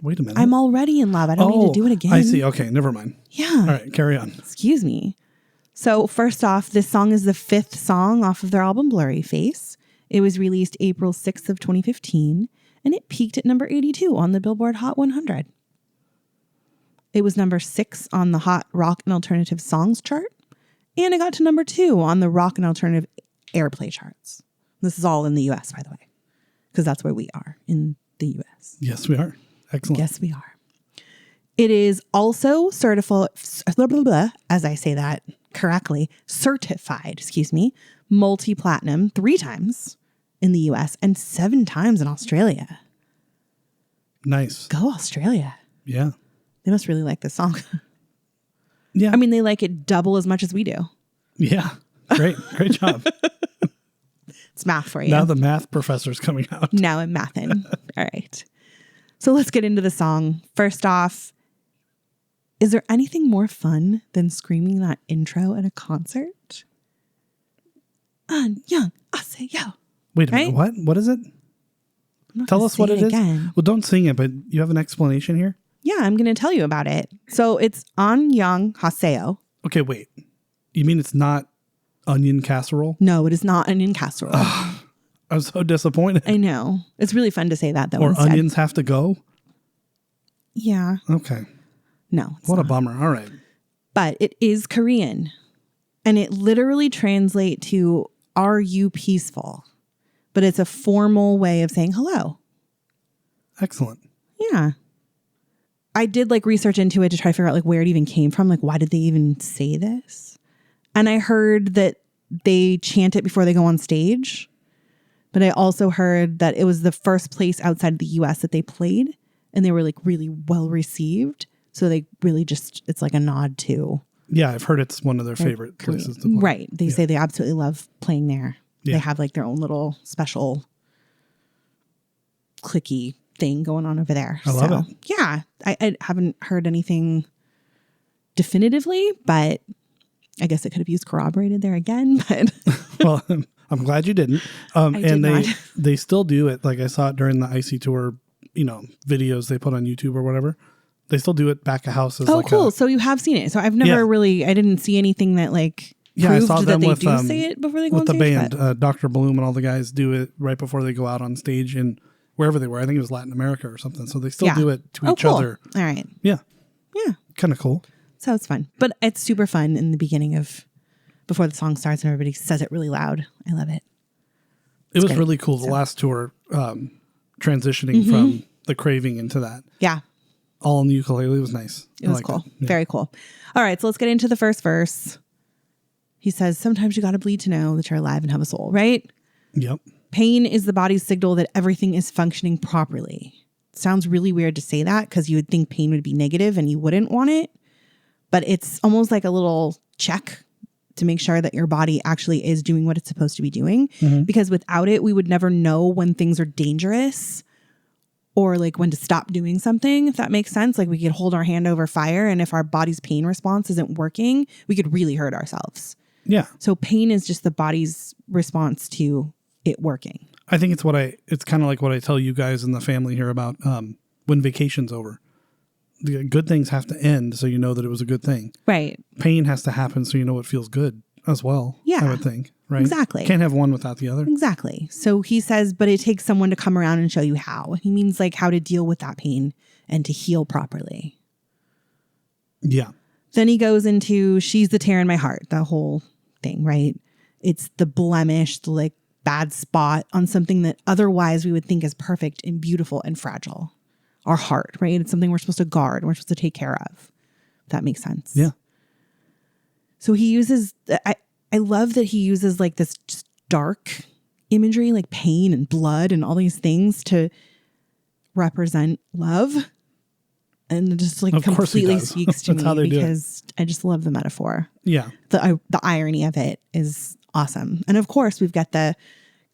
Wait a minute. I'm already in love. I don't need to do it again. I see. Okay, never mind. Yeah. All right, carry on. Excuse me. So first off, this song is the 5th song off of their album Blurry Face. It was released April 6th of 2015, and it peaked at number 82 on the Billboard Hot 100. It was number 6 on the Hot Rock and Alternative Songs chart, and it got to number 2 on the Rock and Alternative Airplay charts. This is all in the U.S., by the way, because that's where we are, in the U.S. Yes, we are. Excellent. Yes, we are. It is also certified, as I say that correctly, certified, multi-platinum 3 times in the US and 7 times in Australia. Nice. Go Australia. Yeah. They must really like this song. Yeah. I mean, they like it double as much as we do. Yeah. Great. Great job. It's math for you. Now the math professor's coming out. Now I'm mathin'. All right. So let's get into the song. First off, is there anything more fun than screaming that intro at a concert? Young, I say yo. Wait a minute. What? What is it? Tell us what it is. Well, don't sing it, but you have an explanation here? Yeah, I'm going to tell you about it. So it's An Yang Haseo. Okay, wait. You mean it's not onion casserole? No, it is not onion casserole. I was so disappointed. I know. It's really fun to say that, though. Or instead. onions have to go? Yeah. Okay. No. What a bummer. All right. But it is Korean. And it literally translates to, are you peaceful? But it's a formal way of saying hello. Excellent. Yeah. I did research into it to try to figure out where it even came from. Why did they even say this? And I heard that they chant it before they go on stage. But I also heard that it was the first place outside of the US that they played. And they were really well received. So they really it's like a nod to. Yeah, I've heard it's one of their favorite places to play. Right. They say they absolutely love playing there. Yeah. They have their own little special clicky thing going on over there. I love it. Yeah. I haven't heard anything definitively, but I guess it could have used corroborated there again. But well, I'm glad you didn't. And they still do it. I saw it during the Icy Tour, videos they put on YouTube or whatever. They still do it back of house. Oh, cool. So you have seen it. So I've never I didn't see anything that I saw them that with, they do say it before they go on stage. With the band, Dr. Bloom and all the guys do it right before they go out on stage in wherever they were. I think it was Latin America or something. So they still do it to each other. All right. Yeah. Yeah. Kind of cool. So it's fun. But it's super fun in the beginning before the song starts and everybody says it really loud. I love it. It was really cool. The last tour, transitioning from the Craving into that. Yeah. All on the ukulele was nice. It was cool. Yeah. Very cool. All right. So let's get into the first verse. He says, sometimes you got to bleed to know that you're alive and have a soul, right? Yep. Pain is the body's signal that everything is functioning properly. It sounds really weird to say that because you would think pain would be negative and you wouldn't want it. But it's almost like a little check to make sure that your body actually is doing what it's supposed to be doing. Mm-hmm. Because without it, we would never know when things are dangerous or when to stop doing something, if that makes sense. We could hold our hand over fire, and if our body's pain response isn't working, we could really hurt ourselves. Yeah. So pain is just the body's response to it working. I think it's kind of like what I tell you guys in the family here about when vacation's over. The good things have to end so you know that it was a good thing. Right. Pain has to happen so you know it feels good as well. Yeah. I would think. Right. Exactly. Can't have one without the other. Exactly. So he says, but it takes someone to come around and show you how. He means how to deal with that pain and to heal properly. Yeah. Then he goes into she's the tear in my heart, the whole thing, right? It's the blemish, the bad spot on something that otherwise we would think is perfect and beautiful and fragile. Our heart, right? It's something we're supposed to guard and we're supposed to take care of. If that makes sense. Yeah. So he uses, I love that he uses this just dark imagery like pain and blood and all these things to represent love. And it just like completely speaks to me because I just love the metaphor. Yeah. The irony of it is awesome. And of course, we've got the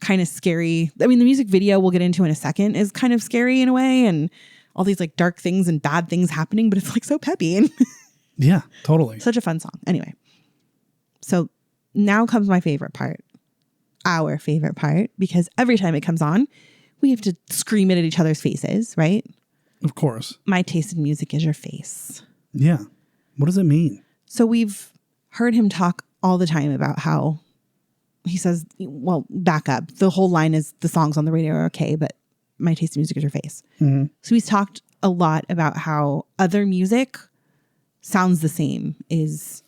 kind of scary, I mean, the music video we'll get into in a second is kind of scary in a way, and all these like dark things and bad things happening, but it's like so peppy and yeah, totally. Such a fun song. Anyway, so now comes my favorite part, our favorite part, because every time it comes on, we have to scream it at each other's faces, right? Of course. My taste in music is your face. Yeah. What does it mean? So we've heard him talk all the time about how he says, well, back up. The whole line is the songs on the radio are okay, but my taste in music is your face. Mm-hmm. So he's talked a lot about how other music sounds the same, is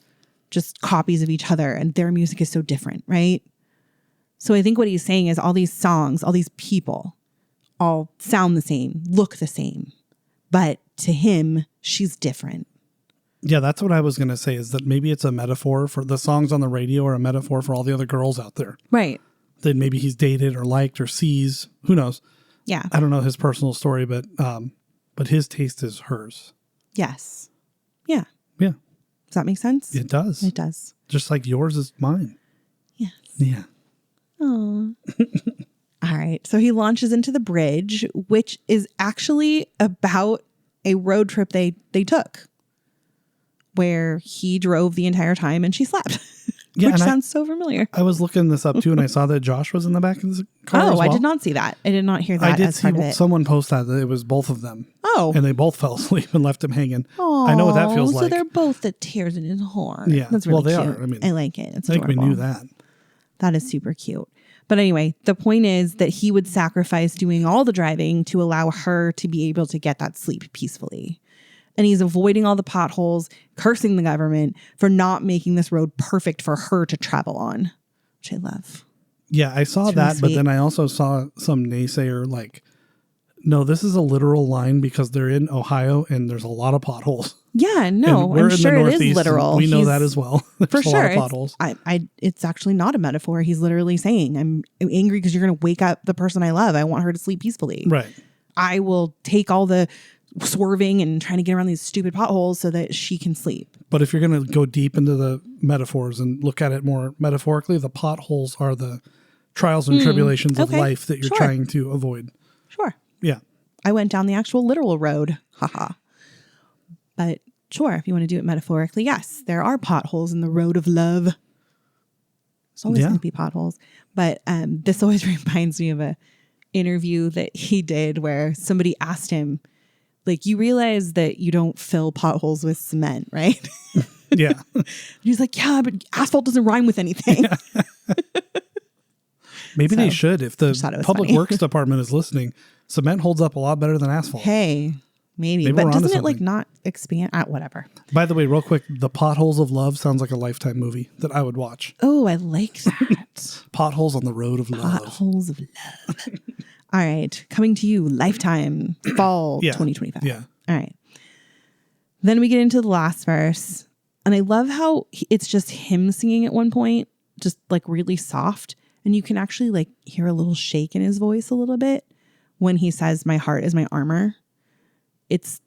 just copies of each other, and their music is so different, right? So I think what he's saying is all these songs, all these people all sound the same, look the same, but to him, she's different. Yeah, that's what I was going to say, is that maybe it's a metaphor for the songs on the radio, or a metaphor for all the other girls out there. Right. That maybe he's dated or liked or sees. Who knows? Yeah. I don't know his personal story, but his taste is hers. Yes. Yeah. Yeah. Does that make sense? It does. It does. Just like yours is mine. Yes. Yeah. Oh. All right. So he launches into the bridge, which is actually about a road trip they took, where he drove the entire time and she slept. Yeah, which sounds so familiar. I was looking this up too, and I saw that Josh was in the back of the car. Oh, as well. I did not see that. I did not hear that. I did see someone post that it was both of them. Oh. And they both fell asleep and left him hanging. Oh, I know what that feels like. So they're both the tears in his heart. Yeah. That's really cute. Are. I mean, I like it. It's I think adorable. we knew that. That is super cute. But anyway, the point is that he would sacrifice doing all the driving to allow her to be able to get that sleep peacefully. And he's avoiding all the potholes, cursing the government for not making this road perfect for her to travel on, which I love. Yeah, I saw that, but then I also saw some naysayer like, no, this is a literal line because they're in Ohio and there's a lot of potholes. Yeah, no, I'm sure it is literal. We know that as well. For sure. A lot of potholes. It's actually not a metaphor. He's literally saying, I'm angry because you're going to wake up the person I love. I want her to sleep peacefully. Right. I will take all the swerving and trying to get around these stupid potholes so that she can sleep. But if you're going to go deep into the metaphors and look at it more metaphorically, the potholes are the trials and tribulations of life that you're trying to avoid. Sure. Yeah. I went down the actual literal road. Haha. But sure, if you want to do it metaphorically, yes, there are potholes in the road of love. There's always going to be potholes. But this always reminds me of a interview that he did where somebody asked him, like, you realize that you don't fill potholes with cement, right? Yeah. He's like, yeah, but asphalt doesn't rhyme with anything. Yeah. Maybe they should. If the public works department is listening, cement holds up a lot better than asphalt. Hey, maybe. But doesn't it like not expand? Whatever. By the way, real quick, The Potholes of Love sounds like a Lifetime movie that I would watch. Oh, I like that. Potholes on the Road of Love. Potholes of Love. All right. Coming to you, Lifetime, fall 2025. Yeah. All right. Then we get into the last verse. And I love how it's just him singing at one point, just like really soft. And you can actually like hear a little shake in his voice a little bit when he says, my heart is my armor. It's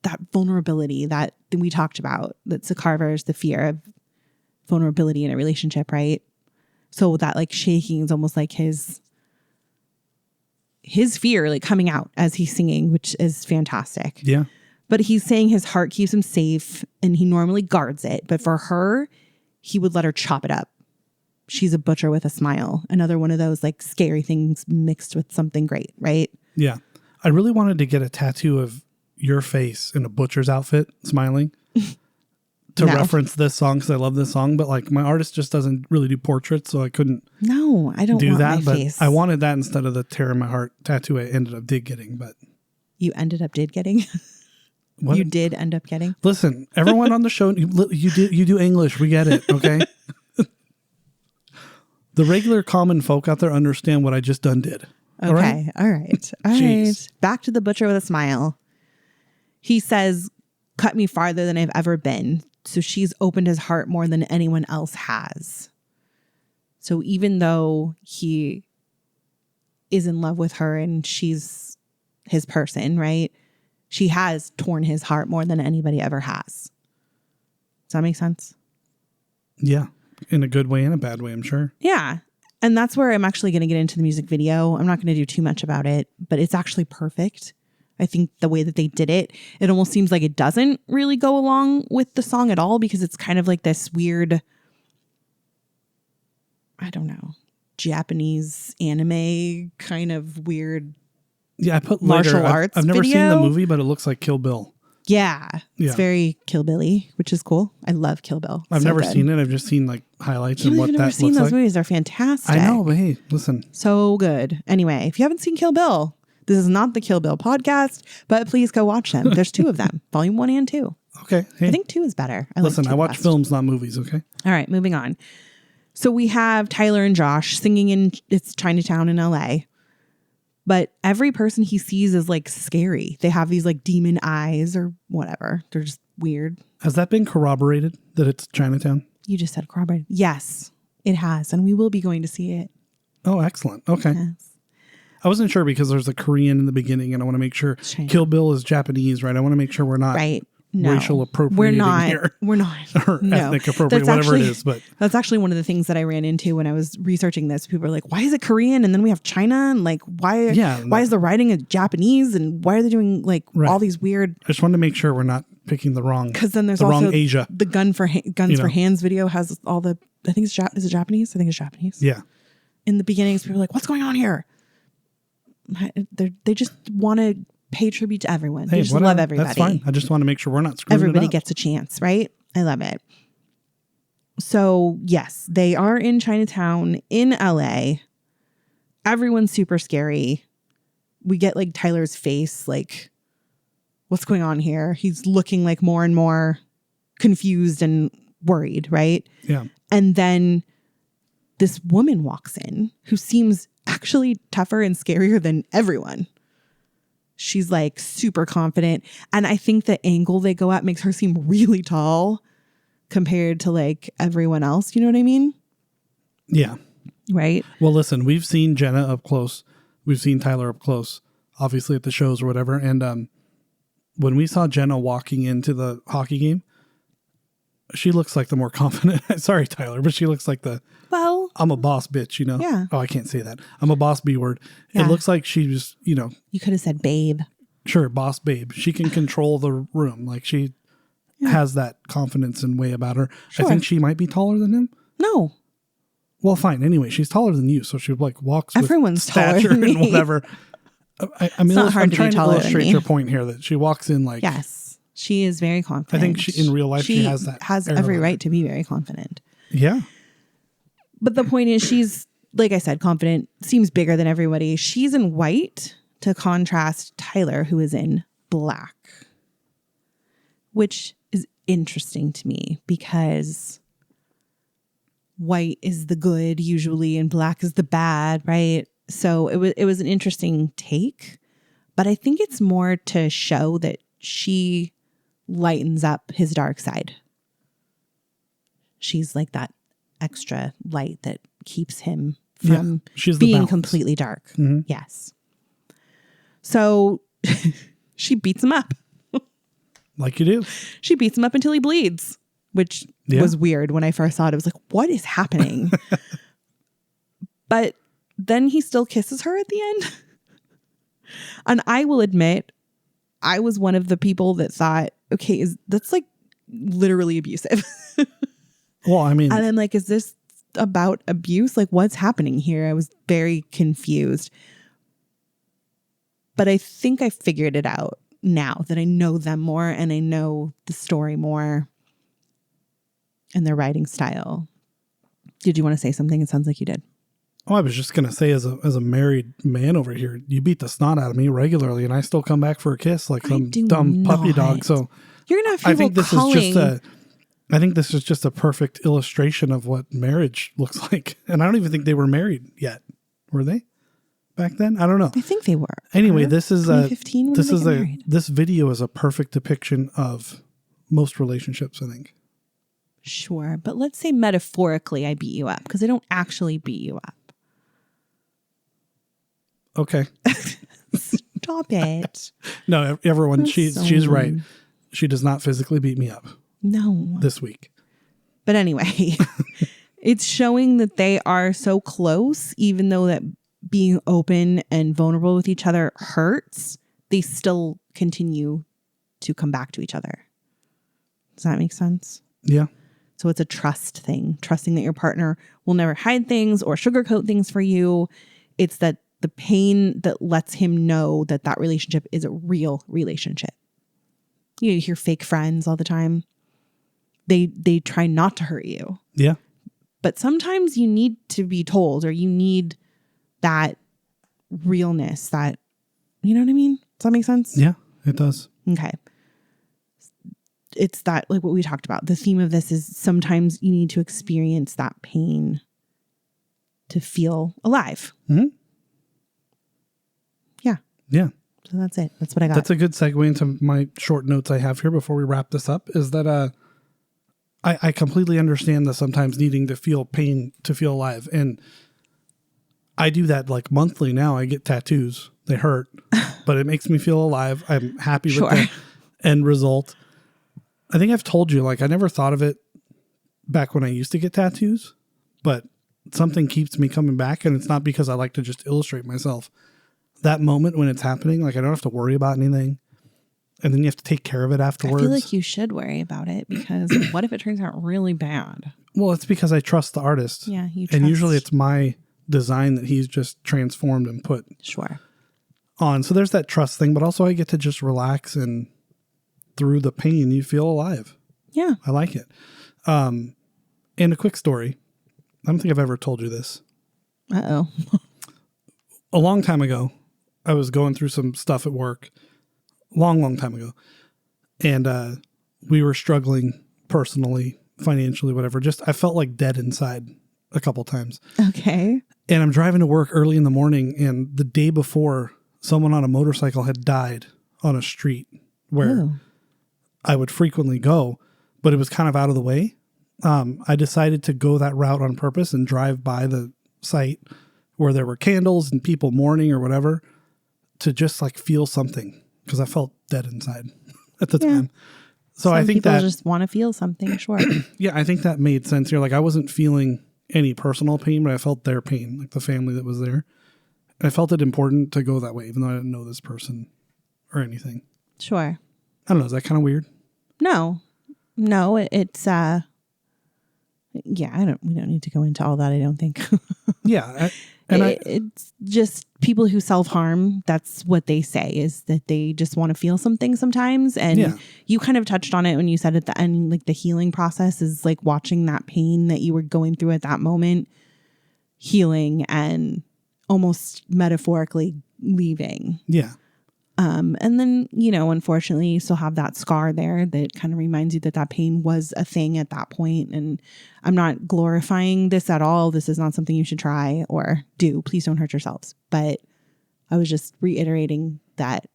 that vulnerability that we talked about, that Sacarver is the fear of vulnerability in a relationship, right? So that like shaking is almost like his fear like coming out as he's singing, which is fantastic. Yeah. But he's saying his heart keeps him safe and he normally guards it. But for her, he would let her chop it up. She's a butcher with a smile. Another one of those like scary things mixed with something great, right? Yeah. I really wanted to get a tattoo of your face in a butcher's outfit smiling to reference this song because I love this song. But like my artist just doesn't really do portraits, so I couldn't. No, I don't do want that. My but face. I wanted that instead of the tear in my heart tattoo I ended up getting. But you ended up getting. What? You did end up getting. Listen, everyone on the show, you do English. We get it. Okay. The regular common folk out there understand what I just done did. Okay. All right. All right. Back to the butcher with a smile. He says, cut me farther than I've ever been. So she's opened his heart more than anyone else has. So even though he is in love with her and she's his person, right? She has torn his heart more than anybody ever has. Does that make sense? Yeah. In a good way and a bad way, I'm sure. Yeah. And that's where I'm actually going to get into the music video. I'm not going to do too much about it, but it's actually perfect. I think the way that they did it, it almost seems like it doesn't really go along with the song at all because it's kind of like this weird, I don't know, Japanese anime kind of weird. Yeah, I put martial arts. I've never video. seen the movie, but it looks like Kill Bill. Yeah. It's very Kill Billy, which is cool. I love Kill Bill. I've never seen it. I've just seen like highlights and what that looks like. I've never seen those movies. They're fantastic. I know, but hey, listen. So good. Anyway, if you haven't seen Kill Bill, this is not the Kill Bill podcast, but please go watch them. There's 2 of them, volume 1 and 2. Okay. Hey. I think 2 is better. Listen, I watch films, not movies, okay? All right, moving on. So we have Tyler and Josh singing in it's Chinatown in LA. But every person he sees is like scary. They have these like demon eyes or whatever. They're just weird. Has that been corroborated that it's Chinatown? You just said corroborated. Yes, it has. And we will be going to see it. Oh, excellent. Okay. Yes. I wasn't sure because there's a Korean in the beginning and I want to make sure Kill Bill is Japanese, right? I want to make sure we're not racial appropriating here. We're not. Or ethnic appropriating, whatever it is. But that's actually one of the things that I ran into when I was researching this. People are like, why is it Korean? And then we have China. And like, why is the writing in Japanese? And why are they doing like all these weird... I just wanted to make sure we're not picking the wrong Because then there's also Asia. The Guns for Hands video has all the... I think is it Japanese? I think it's Japanese. Yeah. In the beginnings, people are like, what's going on here? They just want to pay tribute to everyone. They just love everybody. That's fine. I just want to make sure we're not screwing Everybody it up. gets a chance, right? I love it. So yes, they are in Chinatown in LA. Everyone's super scary. We get like Tyler's face, like, what's going on here? He's looking like more and more confused and worried, right? Yeah. And then this woman walks in who seems actually tougher and scarier than everyone. She's like super confident. And I think the angle they go at makes her seem really tall compared to like everyone else. You know what I mean? Yeah. Right. Well, listen, we've seen Jenna up close. We've seen Tyler up close, obviously at the shows or whatever. And when we saw Jenna walking into the hockey game, she looks like the more confident. Sorry, Tyler, but she looks like I'm a boss bitch, you know? Yeah. Oh, I can't say that. I'm a boss B word. Yeah. It looks like she was, you know. You could have said babe. Sure, boss babe. She can control the room. Like she has that confidence and way about her. Sure. I think she might be taller than him. No. Well, fine. Anyway, she's taller than you. So she like walks Everyone's with stature taller than and whatever. I mean, I'm trying to illustrate your point here that she walks in like. Yes. She is very confident. I think in real life, she has that. Has every right to be very confident. Yeah. But the point is she's, like I said, confident, seems bigger than everybody. She's in white to contrast Tyler, who is in black, which is interesting to me because white is the good usually and black is the bad, right? So it was an interesting take, but I think it's more to show that she lightens up his dark side. She's like that extra light that keeps him from being completely dark. Mm-hmm. Yes. So she beats him up. Like you do. She beats him up until he bleeds, which was weird when I first saw it. I was like, what is happening? But then he still kisses her at the end. And I will admit, I was one of the people that thought, okay, that's like literally abusive. Well, I mean, and I'm like, is this about abuse? Like, what's happening here? I was very confused. But I think I figured it out now that I know them more and I know the story more and their writing style. Did you want to say something? It sounds like you did. Oh, I was just going to say, as a married man over here, you beat the snot out of me regularly and I still come back for a kiss like some dumb puppy dog. So you're going to have people I think this is just a perfect illustration of what marriage looks like. And I don't even think they were married yet. Were they back then? I don't know. I think they were. Anyway, this is this video is a perfect depiction of most relationships, I think. Sure. But let's say metaphorically I beat you up because I don't actually beat you up. Okay. Stop it. No, everyone, That's she's right. She does not physically beat me up. No. This week. But anyway, it's showing that they are so close, even though that being open and vulnerable with each other hurts, they still continue to come back to each other. Does that make sense? Yeah. So it's a trust thing, trusting that your partner will never hide things or sugarcoat things for you. It's that the pain that lets him know that that relationship is a real relationship. You hear fake friends all the time. They try not to hurt you. Yeah. But sometimes you need to be told, or you need that realness, that, you know what I mean? Does that make sense? Yeah, it does. Okay. It's that, like what we talked about. The theme of this is sometimes you need to experience that pain to feel alive. Mm-hmm. Yeah. Yeah. So that's it. That's what I got. That's a good segue into my short notes I have here before we wrap this up, is that I completely understand the sometimes needing to feel pain to feel alive. And I do that like monthly now. I get tattoos. They hurt, but it makes me feel alive. I'm happy with the end result. I think I've told you, like, I never thought of it back when I used to get tattoos, but something keeps me coming back. And it's not because I like to just illustrate myself. That moment when it's happening, like, I don't have to worry about anything. And then you have to take care of it afterwards. I feel like you should worry about it, because what if it turns out really bad? Well, it's because I trust the artist. Yeah, you trust. And usually it's my design that he's just transformed and put on. So there's that trust thing, but also I get to just relax, and through the pain, you feel alive. Yeah. I like it. And a quick story. I don't think I've ever told you this. Uh-oh. A long time ago, I was going through some stuff at work. Long time ago. And we were struggling personally, financially, whatever. Just, I felt like dead inside a couple times. Okay. And I'm driving to work early in the morning, and the day before, someone on a motorcycle had died on a street where I would frequently go, but it was kind of out of the way. I decided to go that route on purpose and drive by the site where there were candles and people mourning or whatever, to just like feel something, because I felt dead inside at the time. So I think people that just want to feel something. Sure. Yeah, I think that made sense here. Like, I wasn't feeling any personal pain, but I felt their pain, like the family that was there. And I felt it important to go that way, even though I didn't know this person or anything. Sure. I don't know. Is that kind of weird? No, it's, yeah, we don't need to go into all that, I don't think. Yeah. It's just people who self-harm. That's what they say, is that they just want to feel something sometimes. And you kind of touched on it when you said at the end, like the healing process is like watching that pain that you were going through at that moment, healing and almost metaphorically leaving. Yeah. And then, you know, unfortunately, you still have that scar there that kind of reminds you that that pain was a thing at that point. And I'm not glorifying this at all. This is not something you should try or do. Please don't hurt yourselves. But I was just reiterating that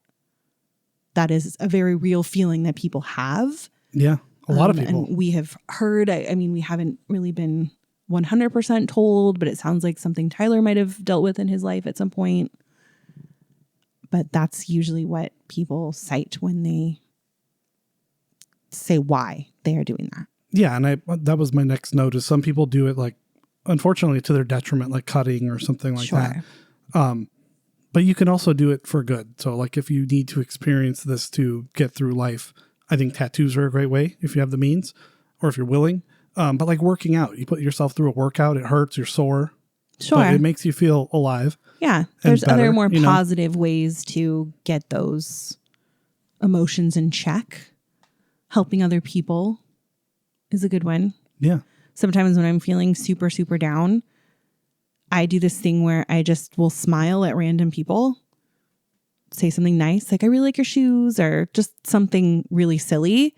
that is a very real feeling that people have. Yeah, a lot of people. And we have heard, I mean, we haven't really been 100% told, but it sounds like something Tyler might have dealt with in his life at some point. But that's usually what people cite when they say why they are doing that. Yeah, and that was my next note, is some people do it, like, unfortunately, to their detriment, like cutting or something like that. But you can also do it for good. So, like, if you need to experience this to get through life, I think tattoos are a great way if you have the means or if you're willing. But like working out, you put yourself through a workout, it hurts, you're sore. Sure. But it makes you feel alive. Yeah. There's better, other more positive ways to get those emotions in check. Helping other people is a good one. Yeah. Sometimes when I'm feeling super, super down, I do this thing where I just will smile at random people, say something nice, like, I really like your shoes, or just something really silly.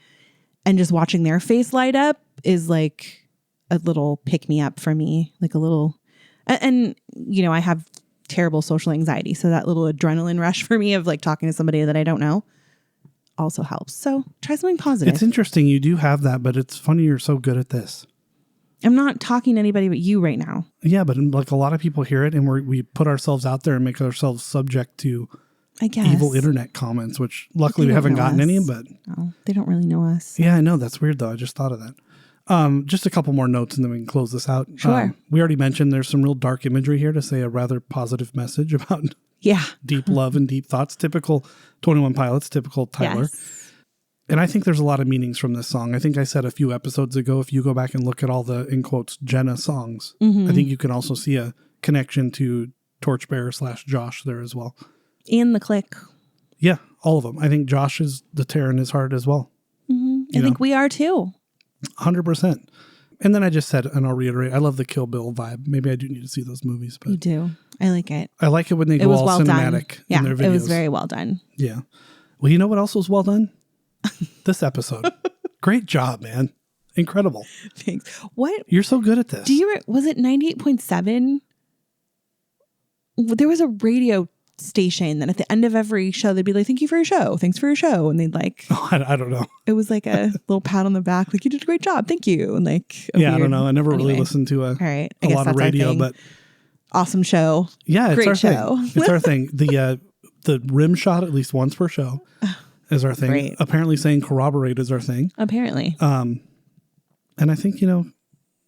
And just watching their face light up is like a little pick me up for me, like a little. And, you know, I have terrible social anxiety. So that little adrenaline rush for me of like talking to somebody that I don't know also helps. So try something positive. It's interesting. You do have that, but it's funny you're so good at this. I'm not talking to anybody but you right now. Yeah, but like a lot of people hear it and we put ourselves out there and make ourselves subject to I guess evil internet comments, which luckily we haven't gotten any, but no, they don't really know us. So. Yeah, I know. That's weird though. I just thought of that. Just a couple more notes and then we can close this out. Sure. We already mentioned there's some real dark imagery here to say a rather positive message about deep love and deep thoughts. Typical 21 Pilots, typical Tyler. Yes. And I think there's a lot of meanings from this song. I think I said a few episodes ago, if you go back and look at all the, in quotes, Jenna songs, I think you can also see a connection to Torchbearer / Josh there as well. And the Click. Yeah, all of them. I think Josh is the tear in his heart as well. I think we are too. 100%. And then I just said, and I'll reiterate, I love the Kill Bill vibe. Maybe I do need to see those movies. But you do. I like it. I like it when they go all well cinematic in their videos. It was very well done. Yeah. Well, you know what else was well done? This episode. Great job, man. Incredible. Thanks. What? You're so good at this. Was it 98.7? There was a radio station that at the end of every show they'd be like, thank you for your show, thanks for your show, and they'd like I don't know, it was like a little pat on the back, like you did a great job, thank you, and like I don't know, I never really listened to a lot of radio, but awesome show. Yeah, it's great our show. Thing. It's our thing. The rim shot at least once per show is our thing. Great. Apparently saying corroborate is our thing. Apparently. And I think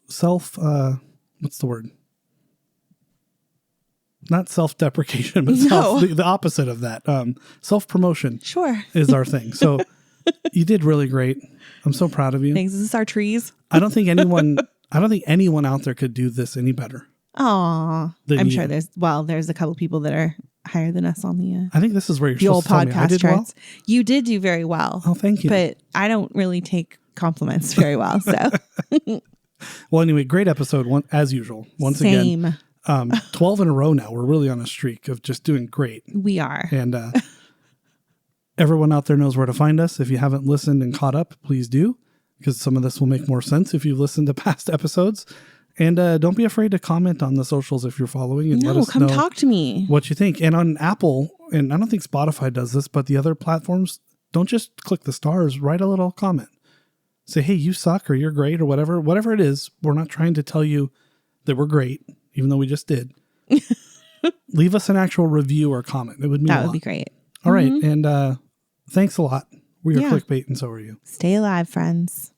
self what's the word? Not self-deprecation, but the opposite of that. Self-promotion is our thing. So you did really great. I'm so proud of you. Thanks. Is this our trees? I don't think anyone out there could do this any better. Aw. I'm sure there's a couple people that are higher than us on the I think this is where you're the old supposed to tell me I podcast did charts. well. You did do very well. Oh, thank you. But I don't really take compliments very well. So well, anyway, great episode as usual. Once again. 12 in a row now. We're really on a streak of just doing great. We are. And everyone out there knows where to find us. If you haven't listened and caught up, please do, because some of this will make more sense if you've listened to past episodes. And don't be afraid to comment on the socials if you're following and let us know. Talk to me. What you think. And on Apple, and I don't think Spotify does this, but the other platforms, don't just click the stars. Write a little comment. Say, hey, you suck or you're great or whatever. Whatever it is, we're not trying to tell you that we're great, even though we just did. Leave us an actual review or comment. It would mean a lot. That would be great. All right. And thanks a lot. We are clickbait and so are you. Stay alive, friends.